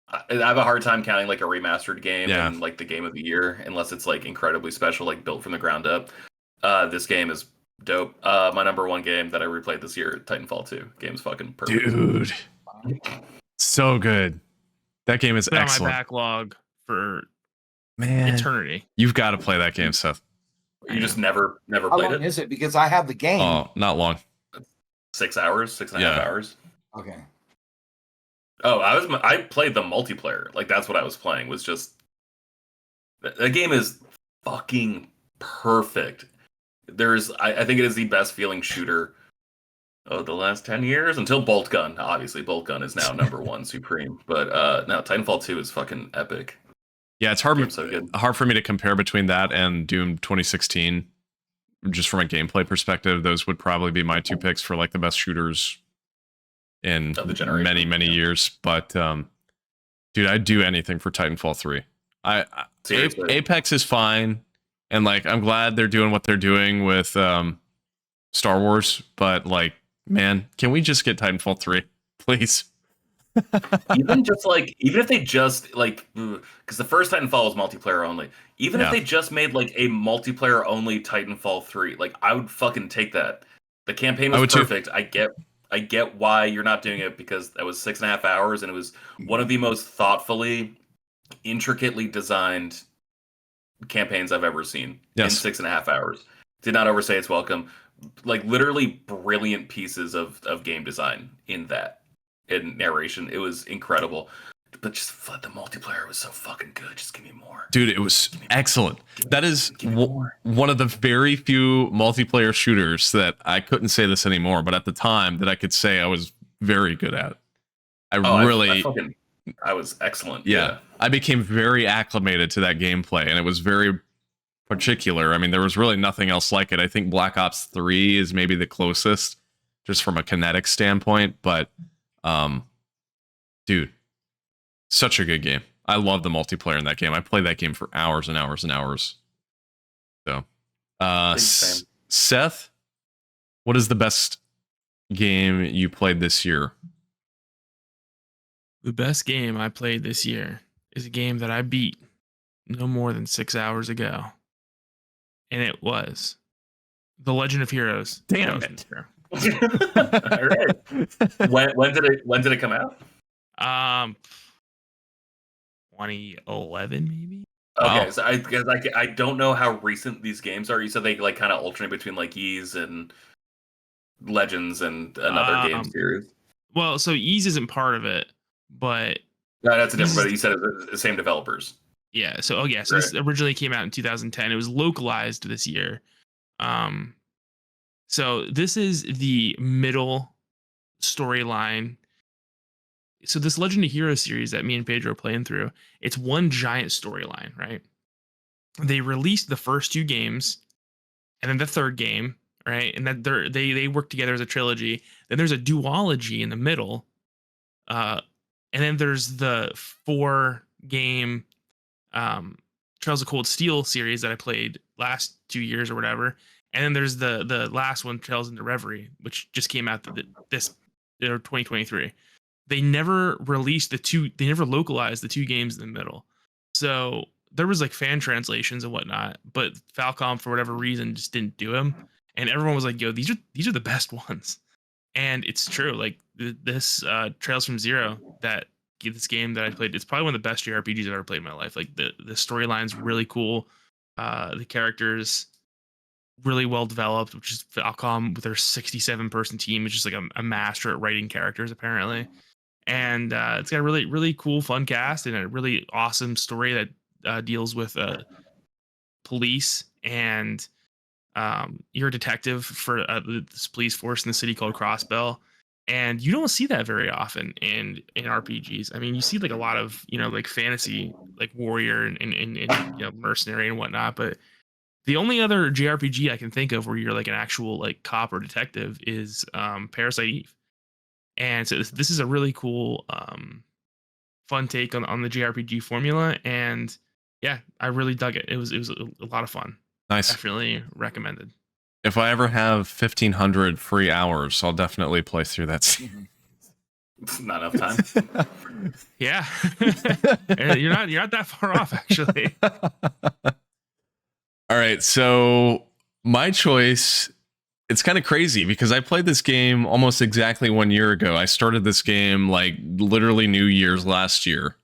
I have a hard time counting like a remastered game and like the game of the year unless it's like incredibly special, like built from the ground up. This game is dope. My number one game that I replayed this year, Titanfall 2. Game's fucking perfect.
Dude, so good. That game is
Put on
excellent.
my backlog for
Man,
eternity.
You've got to play that game, Seth.
You just never
How
played
long
it?
is it? Because I have the game.
Oh, not long.
6 hours, 6.5 hours.
Okay.
Oh, I played the multiplayer. Like that's what I was playing. Was just that game is fucking perfect. I think it is the best feeling shooter of the last 10 years until Bolt Gun. Obviously, Bolt Gun is now number one supreme. But no, Titanfall 2 is fucking epic.
Yeah, it's hard
So good.
hard for me to compare between that and Doom 2016. Just from a gameplay perspective, those would probably be my two picks for like the best shooters in
Of the generation,
many years. But dude, I'd do anything for Titanfall 3.
Seriously.
Apex is fine, and like I'm glad they're doing what they're doing with Star Wars, but like, man, can we just get Titanfall 3, please?
even if they just like, because the first Titanfall was multiplayer only. Even if they just made like a multiplayer only Titanfall 3, like I would fucking take that. The campaign was perfect. Too. I get why you're not doing it because that was 6.5 hours and it was one of the most thoughtfully, intricately designed campaigns I've ever seen in 6.5 hours. Did not overstay its welcome. Like literally brilliant pieces of game design in that. In narration, it was incredible. But just the multiplayer was so fucking good. Just give me more.
Dude, it was excellent. That is one of the very few multiplayer shooters that I couldn't say this anymore, but at the time that I could say I was very good at. I
was excellent.
Yeah. I became very acclimated to that gameplay, and it was very particular. I mean, there was really nothing else like it. I think Black Ops 3 is maybe the closest, just from a kinetic standpoint, but dude, such a good game. I love the multiplayer in that game. I played that game for hours and hours and hours. So, Seth, what is the best game you played this year?
The best game I played this year is a game that I beat no more than 6 hours ago. And it was The Legend of Heroes.
Damn it.
All right. When did it come out?
2011 maybe.
Okay,
Wow.
so I don't know how recent these games are. You said they like kind of alternate between like Ys and Legends and another game series.
Well, so Ys isn't part of it, but
no, that's a different. But you said it's the same developers.
Yeah. So this originally came out in 2010. It was localized this year. So this is the middle storyline. So this Legend of Heroes series that me and Pedro are playing through, it's one giant storyline, right? They released the first two games, and then the third game, right? And that they work together as a trilogy. Then there's a duology in the middle, and then there's the 4-game Trails of Cold Steel series that I played last 2 years or whatever. And then there's the last one, Trails into Reverie, which just came out this 2023. They never released they never localized the two games in the middle. So there was like fan translations and whatnot, but Falcom for whatever reason just didn't do them. And everyone was like, yo, these are the best ones. And it's true. Like this Trails from Zero, this game that I played, it's probably one of the best JRPGs I've ever played in my life. Like the storyline's really cool. The characters really well developed, which is Falcom with their 67-person team is just like a master at writing characters apparently. And it's got a really, really cool, fun cast and a really awesome story that deals with police and you're a detective for this police force in the city called Crossbell. And you don't see that very often in RPGs. I mean, you see like a lot of, like fantasy, like warrior and mercenary and whatnot. But the only other JRPG I can think of where you're like an actual like cop or detective is Parasite Eve. And so this is a really cool, fun take on the JRPG formula. And yeah, I really dug it. It was a lot of fun.
Nice.
Definitely recommended.
If I ever have 1,500 free hours, I'll definitely play through that scene.
It's not enough time.
Yeah. you're not that far off, actually.
All right, so my choice, it's kind of crazy because I played this game almost exactly 1 year ago. I started this game like literally New Year's last year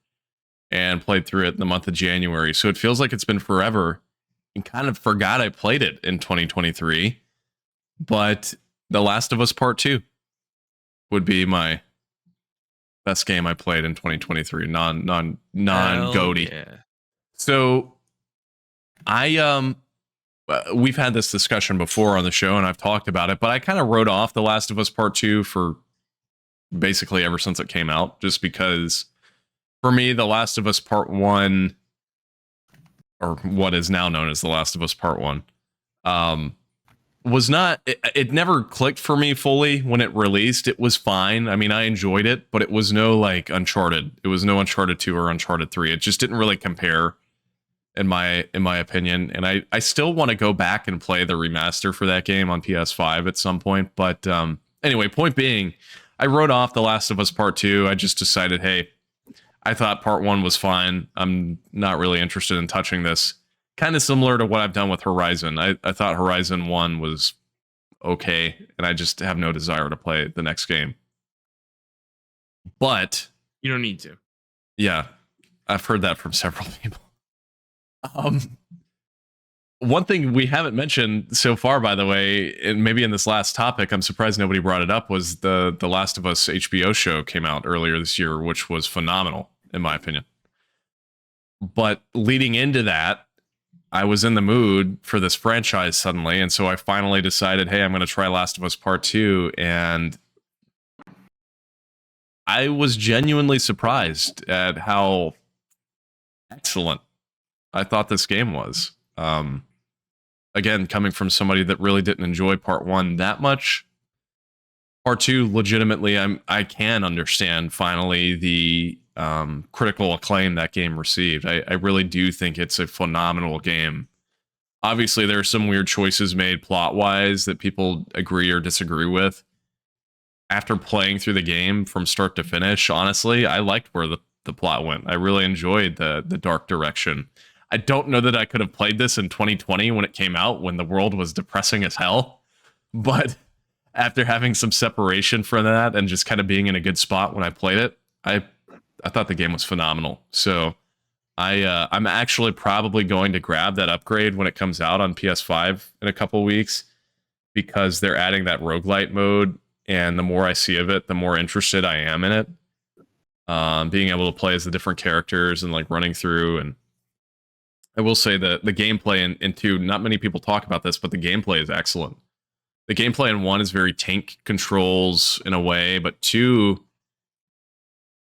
and played through it in the month of January. So it feels like it's been forever and kind of forgot I played it in 2023. But The Last of Us Part 2 would be my best game I played in 2023, non-GOTY.
Yeah.
So we've had this discussion before on the show and I've talked about it, but I kind of wrote off The Last of Us Part 2 for basically ever since it came out, just because for me, The Last of Us Part 1, or what is now known as The Last of Us Part 1, was not, it never clicked for me fully when it released. It was fine. I mean, I enjoyed it, but it was no like Uncharted. It was no Uncharted 2 or Uncharted 3. It just didn't really compare in my opinion. And I still want to go back and play the remaster for that game on PS5 at some point. But anyway, point being, I wrote off The Last of Us Part 2. I just decided, hey, I thought Part 1 was fine. I'm not really interested in touching this. Kind of similar to what I've done with Horizon. I thought Horizon 1 was okay, and I just have no desire to play the next game. But
You don't need to.
yeah, I've heard that from several people. One thing we haven't mentioned so far, by the way, and maybe in this last topic, I'm surprised nobody brought it up, was the Last of Us HBO show came out earlier this year, which was phenomenal, in my opinion. But leading into that, I was in the mood for this franchise suddenly, and so I finally decided, hey, I'm going to try Last of Us Part 2, and I was genuinely surprised at how excellent I thought this game was. Again, coming from somebody that really didn't enjoy Part 1 that much, Part 2, legitimately, I can understand finally the critical acclaim that game received. I really do think it's a phenomenal game. Obviously, there are some weird choices made plot-wise that people agree or disagree with. After playing through the game from start to finish, honestly, I liked where the plot went. I really enjoyed the dark direction. I don't know that I could have played this in 2020 when it came out, when the world was depressing as hell. But after having some separation from that and just kind of being in a good spot when I played it, I thought the game was phenomenal. So I'm actually probably going to grab that upgrade when it comes out on PS5 in a couple weeks, because they're adding that roguelite mode, and the more I see of it, the more interested I am in it. Being able to play as the different characters and like running through. And I will say that the gameplay in 2, not many people talk about this, but the gameplay is excellent. The gameplay in 1 is very tank controls in a way, but 2,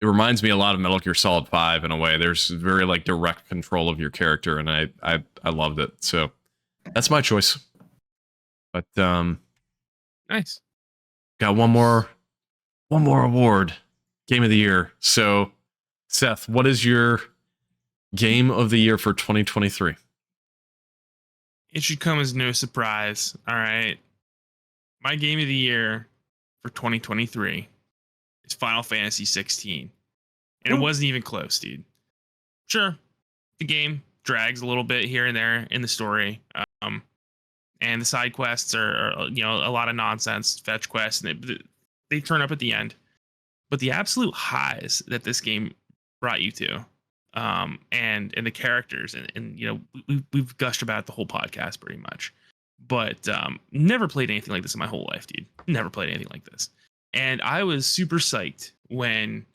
it reminds me a lot of Metal Gear Solid 5 in a way. There's very like direct control of your character, and I loved it. So that's my choice. But
Nice.
got one more award, Game of the Year. So Seth, what is your Game of the Year for 2023?
It should come as no surprise. All right. My Game of the Year for 2023 is Final Fantasy 16. And it wasn't even close, dude. Sure, the game drags a little bit here and there in the story. And the side quests are a lot of nonsense, fetch quests, and they turn up at the end. But the absolute highs that this game brought you to, and the characters, and we've gushed about it the whole podcast pretty much. But never played anything like this in my whole life, dude. Never played anything like this. And I was super psyched when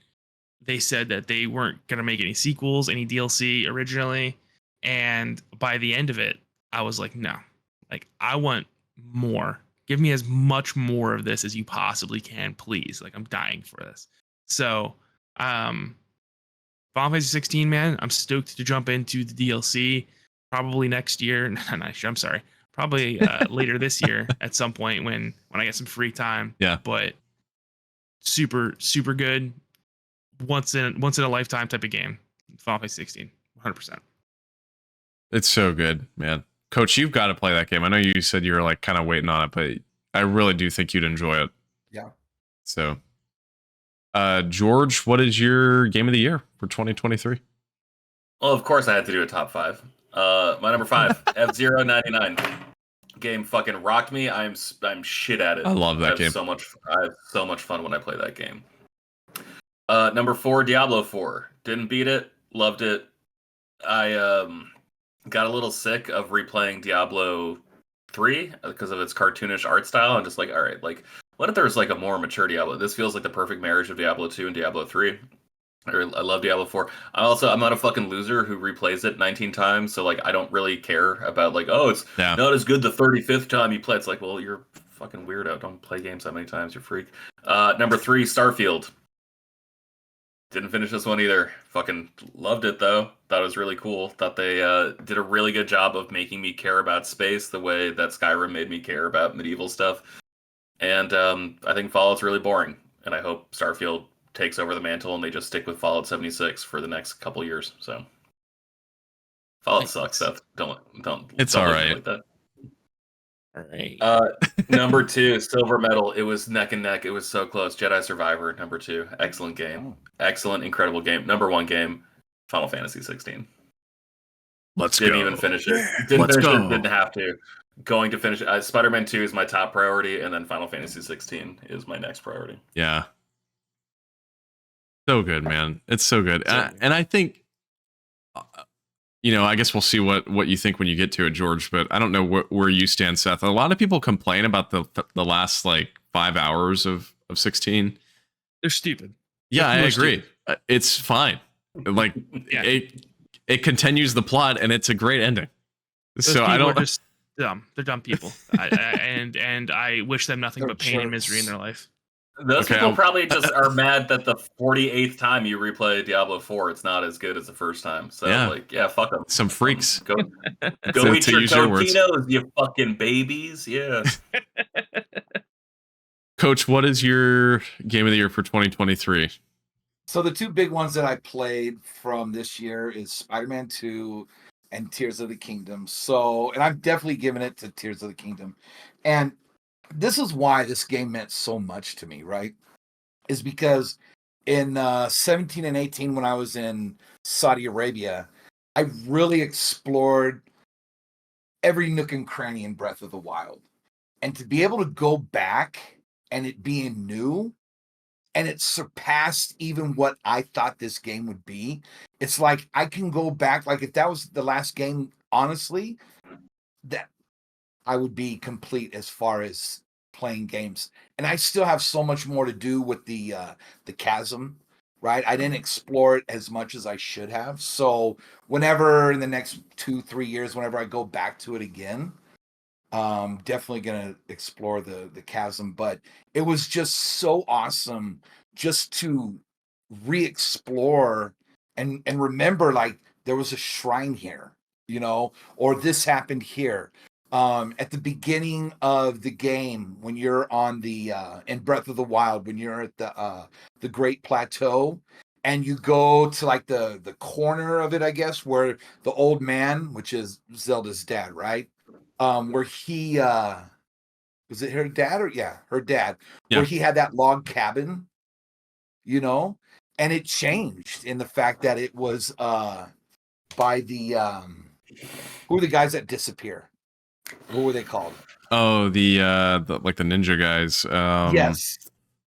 they said that they weren't going to make any sequels, any DLC originally. And by the end of it, I was like, no, like I want more Give me as much more of this as you possibly can, please. Like, I'm dying for this. So, Final Fantasy 16, man, I'm stoked to jump into the DLC probably next year. Not next year, I'm sorry. Probably later this year at some point when I get some free time.
Yeah.
But super, super good. Once in a lifetime type of game. Final Fantasy 16, 100%.
It's so good, man. Coach, you've got to play that game. I know you said you were like kind of waiting on it, but I really do think you'd enjoy it.
Yeah.
So, George, what is your game of the year for 2023?
Well, of course I had to do a top 5. My number 5, F-Zero 99. Game fucking rocked me. I'm shit at it.
I love that game.
I have so much fun when I play that game. Number 4, Diablo 4. Didn't beat it. Loved it. I got a little sick of replaying Diablo 3 because of its cartoonish art style. I'm just like, all right, like, what if there was like a more mature Diablo? This feels like the perfect marriage of Diablo 2 and Diablo 3. I love Diablo 4. I'm not a fucking loser who replays it 19 times, so like I don't really care about like, oh, it's not as good the 35th time you play. It's like, well, you're a fucking weirdo. Don't play games that many times, you freak. Number 3, Starfield. Didn't finish this one either. Fucking loved it though. Thought it was really cool. Thought they did a really good job of making me care about space the way that Skyrim made me care about medieval stuff. And I think Fallout's really boring. And I hope Starfield takes over the mantle and they just stick with Fallout 76 for the next couple years. So Fallout sucks, Seth. Don't.
It's
don't
all
look at me
right.
like that.
All right.
Number 2, Silver Medal. It was neck and neck. It was so close. Jedi Survivor, number 2. Excellent game. Excellent, incredible game. Number 1 game, Final Fantasy 16. Didn't even finish it. Didn't have to. Going to finish it. Spider-Man 2 is my top priority, and then Final Fantasy 16 is my next priority.
Yeah. So good, man. It's so good. And I think, I guess we'll see what you think when you get to it, George, but I don't know where you stand, Seth. A lot of people complain about the last like 5 hours of 16.
They're stupid.
Yeah, I agree. It's fine. Like it continues the plot and it's a great ending.
Those
so I don't.
Are just dumb. They're dumb people. And I wish them nothing but pain and misery in their life.
Those people probably just are mad that the 48th time you replay Diablo 4, it's not as good as the first time. So, fuck them.
Some freaks.
Go eat your Totinos, you fucking babies. Yeah.
Coach, what is your game of the year for 2023?
So the 2 big ones that I played from this year is Spider-Man 2 and Tears of the Kingdom. So, and I'm definitely giving it to Tears of the Kingdom. And this is why this game meant so much to me, right? Is because in 17 and 18, when I was in Saudi Arabia, I really explored every nook and cranny in Breath of the Wild. And to be able to go back and it being new, and it surpassed even what I thought this game would be. It's like I can go back, like if that was the last game, honestly, that I would be complete as far as playing games. And I still have so much more to do with the chasm, right? I didn't explore it as much as I should have. So whenever in the next 2-3 years, whenever I go back to it again, definitely gonna explore the chasm. But it was just so awesome just to re-explore and remember, like, there was a shrine here, or this happened here. At the beginning of the game, when you're on the in Breath of the Wild, when you're at the Great Plateau, and you go to like the corner of it, I guess, where the old man, which is Zelda's dad, right? Where he was it her dad her dad, where he had that log cabin, and it changed in the fact that it was by the who are the guys that disappear? What were they called?
Oh, the like the ninja guys.
Yes.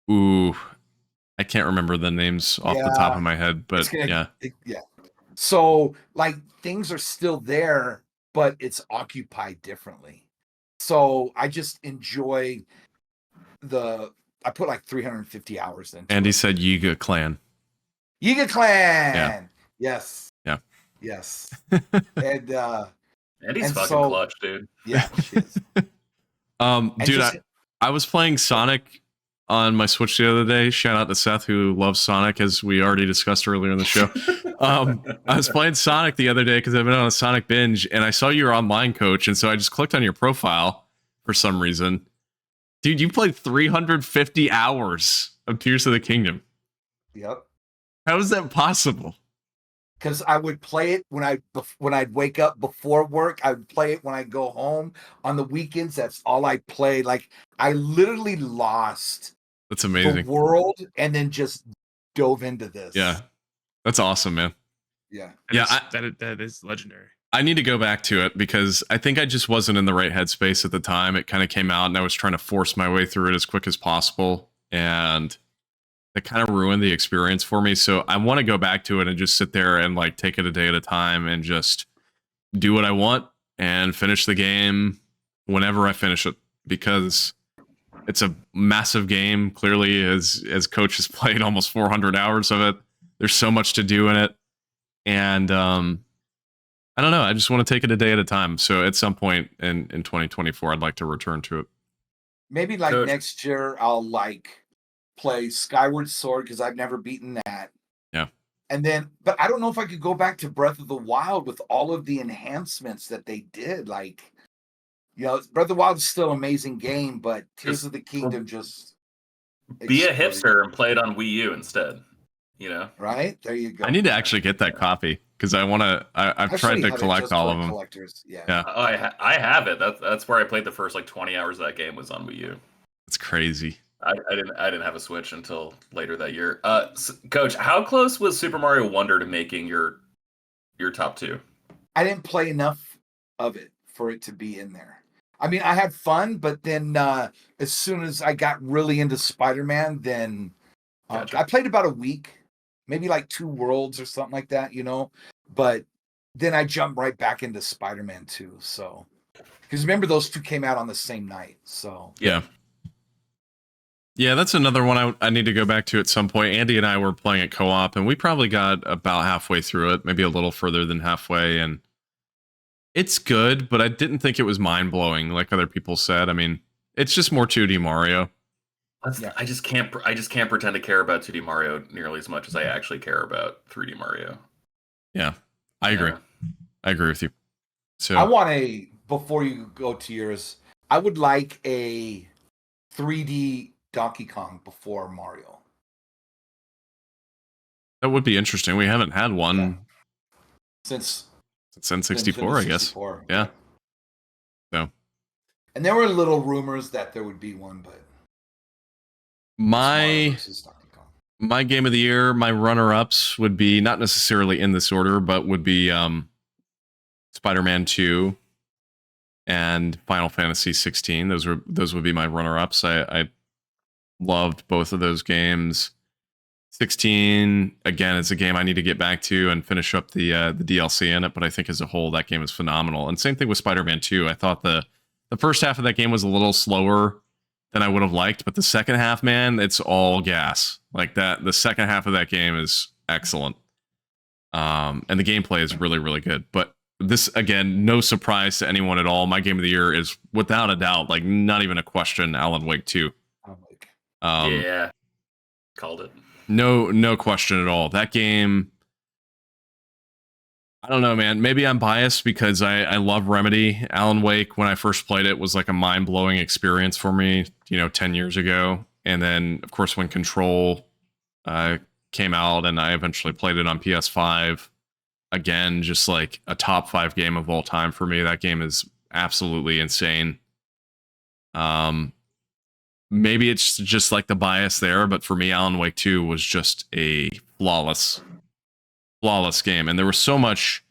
Ooh, I can't remember the names off the top of my head, but yeah.
So like things are still there, but it's occupied differently. So I just enjoy I put like 350 hours in.
Andy said Yiga Clan.
Yiga Clan.
Yeah.
Yes.
Yeah.
Yes. And
Andy's fucking clutch, dude.
Yeah, she is. And
Dude,
just-
I was playing Sonic on my Switch the other day. Shout out to Seth, who loves Sonic, as we already discussed earlier in the show. I was playing Sonic the other day because I've been on a Sonic binge, and I saw you were online, Coach, and so I just clicked on your profile for some reason. Dude, you played 350 hours of Tears of the Kingdom.
Yep.
How is that possible?
Because I would play it when I'd wake up before work. I would play it when I go home on the weekends. That's all I played. Like I literally lost
That's
the
amazing.
world and then just dove into this.
Yeah, that's awesome, man.
Yeah.
That is legendary.
I need to go back to it because I think I just wasn't in the right headspace at the time. It kind of came out and I was trying to force my way through it as quick as possible. And it kind of ruined the experience for me. So I want to go back to it and just sit there and like take it a day at a time and just do what I want and finish the game whenever I finish it, because it's a massive game. Clearly, as Coach has played almost 400 hours of it, there's so much to do in it. And I don't know. I just want to take it a day at a time. So at some point in 2024, I'd like to return to it.
Maybe like
Coach.
next year, I'll like play Skyward Sword because I've never beaten that.
Yeah.
And then, but I don't know if I could go back to Breath of the Wild with all of the enhancements that they did. Like, you know, Breath of the Wild is still an amazing game, but Tears of the Kingdom just
Be a
exploded.
hipster and play it on Wii U instead. You know?
Right? There you go.
I need to actually get that copy because I want to. I've tried to collect all of them.
Collectors. Yeah.
Yeah.
Oh, I have it. That's where I played the first like 20 hours of that game was on Wii U.
It's crazy.
I didn't have a Switch until later that year. Coach, how close was Super Mario Wonder to making your top 2?
I didn't play enough of it for it to be in there. I mean, I had fun, but then as soon as I got really into Spider-Man, then
Gotcha.
I played about a week, maybe like 2 worlds or something like that, you know. But then I jumped right back into Spider-Man 2. So, because remember those 2 came out on the same night. So
Yeah. Yeah, that's another one I need to go back to at some point. Andy and I were playing it co-op, and we probably got about halfway through it, maybe a little further than halfway. And it's good, but I didn't think it was mind-blowing like other people said. I mean, it's just more 2D Mario.
Yeah.
I just can't pretend to care about 2D Mario nearly as much as I actually care about 3D Mario.
Yeah, I agree.
Yeah.
I agree with you. So
I want before you go to yours, I would like a 3D Donkey Kong before Mario.
that would be interesting. We haven't had one
Yeah. Since
N64, I guess.
N64.
Yeah. So
And there were little rumors that there would be one, but
my
Mario versus Donkey Kong.
my game of the year, my runner-ups would be not necessarily in this order, but would be Spider-Man 2 and Final Fantasy 16. Those would be my runner-ups. I loved both of those games. 16 again, it's a game I need to get back to and finish up the DLC in it, but I think as a whole that game is phenomenal. And same thing with Spider-Man 2. I thought the first half of that game was a little slower than I would have liked, but the second half, man, it's all gas. Like that, the second half of that game is excellent. And the gameplay is really, really good. But this, again, no surprise to anyone at all. My game of the year is without a doubt, like not even a question, Alan Wake 2.
I'm like,
Yeah, called it.
No question at all. That game, I don't know, man. Maybe I'm biased because I love Remedy. Alan Wake, when I first played it, was like a mind-blowing experience for me, 10 years ago. And then, of course, when Control came out and I eventually played it on PS5, again, just like a top 5 game of all time for me. That game is absolutely insane. Maybe it's just like the bias there, but for me, Alan Wake 2 was just a flawless game. And there was so much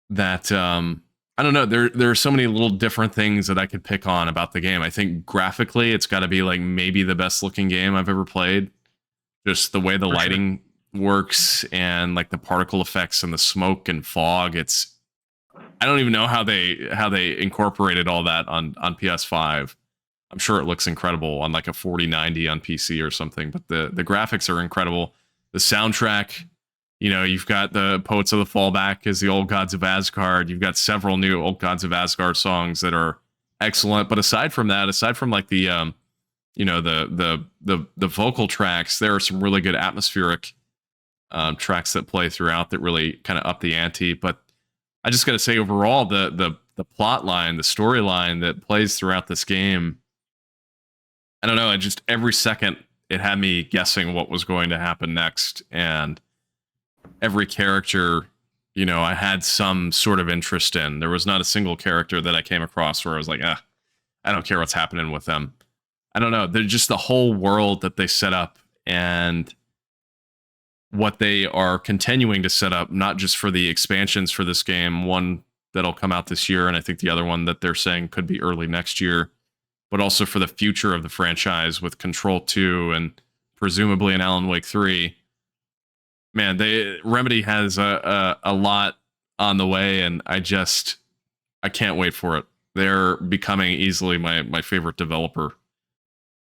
that, I don't know, there are so many little different things that I could pick on about the game. I think graphically, it's got to be like maybe the best looking game I've ever played. Just the way the lighting works and like the particle effects and the smoke and fog. I don't even know how they incorporated all that on PS5. I'm sure it looks incredible on like a 4090 on PC or something, but the graphics are incredible. The soundtrack, you've got the Poets of the Fallback as the Old Gods of Asgard. You've got several new Old Gods of Asgard songs that are excellent. But aside from that, aside from like the the vocal tracks, there are some really good atmospheric tracks that play throughout that really kind of up the ante. But I just got to say, overall, the plot line, the storyline that plays throughout this game, I don't know. Just every second, it had me guessing what was going to happen next, and every character, I had some sort of interest in. There was not a single character that I came across where I was like, I don't care what's happening with them. I don't know. They're just the whole world that they set up and what they are continuing to set up, not just for the expansions for this game, one that'll come out this year, and I think the other one that they're saying could be early next year, but also for the future of the franchise with Control 2 and presumably an Alan Wake 3. Man, Remedy has a lot on the way, and I can't wait for it. They're becoming easily my favorite developer.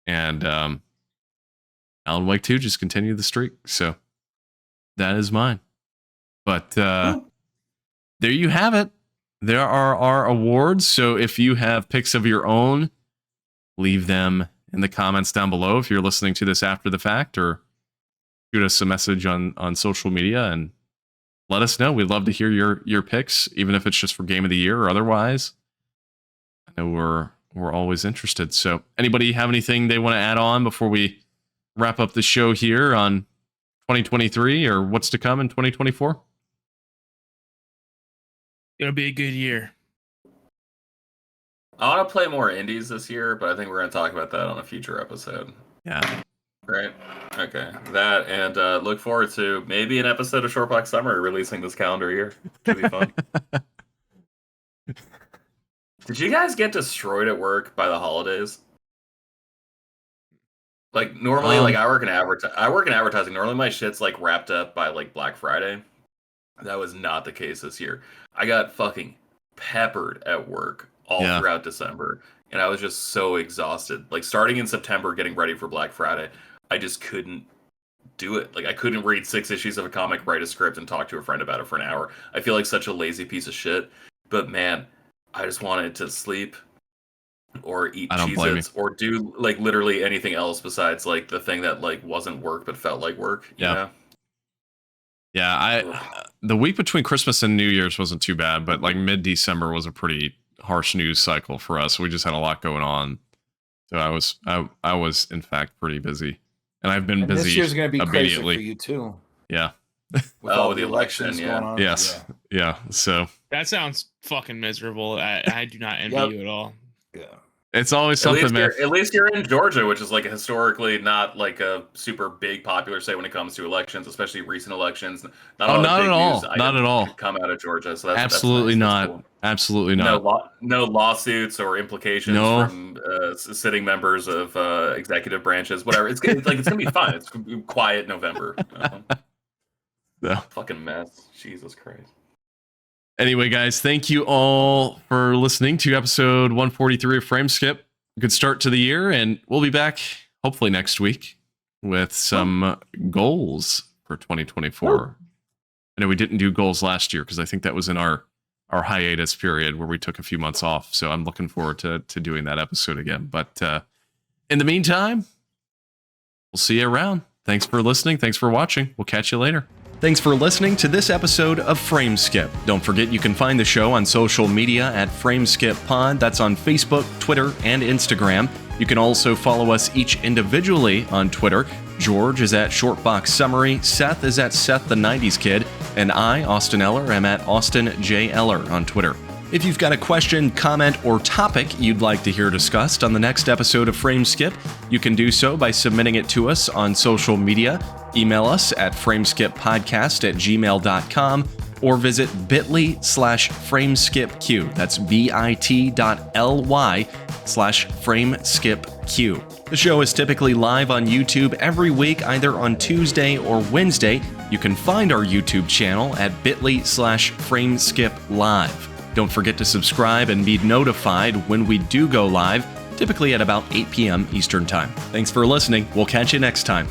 And Alan Wake 2 just continued the streak, so that is mine. But there you have it. There are our awards. So if you have picks of your own, leave them in the comments down below if you're listening to this after the fact, or shoot us a message on social media and let us know. We'd love to hear your picks, even if it's just for Game of the Year or otherwise. I know we're always interested. So anybody have anything they want to add on before we wrap up the show here on 2023 or what's to come in 2024?
It'll be a good year.
I want to play more indies this year, but I think we're going to talk about that on a future episode.
Yeah.
Right? Okay. That, and look forward to maybe an episode of Shortbox Summer releasing this calendar year. Should be fun. Did you guys get destroyed at work by the holidays? Like, normally, I work in advertising. Normally my shit's like wrapped up by like Black Friday. That was not the case this year. I got fucking peppered at work all throughout December, and I was just so exhausted. Like, starting in September, getting ready for Black Friday, I just couldn't do it. Like, I couldn't read 6 issues of a comic, write a script, and talk to a friend about it for an hour. I feel like such a lazy piece of shit. But man, I just wanted to sleep or eat Cheez-Its or do like literally anything else besides like the thing that like wasn't work but felt like work. You know?
Yeah, the week between Christmas and New Year's wasn't too bad, but like mid-December was a pretty harsh news cycle for us. We just had a lot going on. So I was in fact pretty busy. And I've been busy. This
year's going to be crazy for
immediately.
you too.
Yeah.
With all the elections going on.
Yes. Yeah. So
that sounds fucking miserable. I do not envy you at all.
Yeah.
It's always something, man.
At least you're in Georgia, which is like a historically not like a super big popular state when it comes to elections, especially recent elections. Not at all. Come out of Georgia, so that's
absolutely
that's nice.
not.
That's cool.
Absolutely not.
No lawsuits or implications from sitting members of executive branches. Whatever. It's gonna be fun. It's gonna be quiet November.
No.
Fucking mess. Jesus Christ.
Anyway, guys, thank you all for listening to episode 143 of Frameskip. Good start to the year, and we'll be back hopefully next week with some goals for 2024. I know we didn't do goals last year because I think that was in our hiatus period where we took a few months off. So I'm looking forward to doing that episode again. But in the meantime, we'll see you around. Thanks for listening. Thanks for watching. We'll catch you later. Thanks for listening to this episode of Frameskip. Don't forget you can find the show on social media at FrameSkipPod. That's on Facebook, Twitter, and Instagram. You can also follow us each individually on Twitter. George is at Shortbox Summary, Seth is at Seth the 90s Kid, and I, Austin Eller, am at Austin J. Eller on Twitter. If you've got a question, comment, or topic you'd like to hear discussed on the next episode of Frameskip, you can do so by submitting it to us on social media. Email us at frameskippodcast@gmail.com or visit bit.ly/frameskipq. That's bit.ly/frameskipq. The show is typically live on YouTube every week, either on Tuesday or Wednesday. You can find our YouTube channel at bit.ly/frameskiplive. Don't forget to subscribe and be notified when we do go live, typically at about 8 p.m. Eastern Time. Thanks for listening. We'll catch you next time.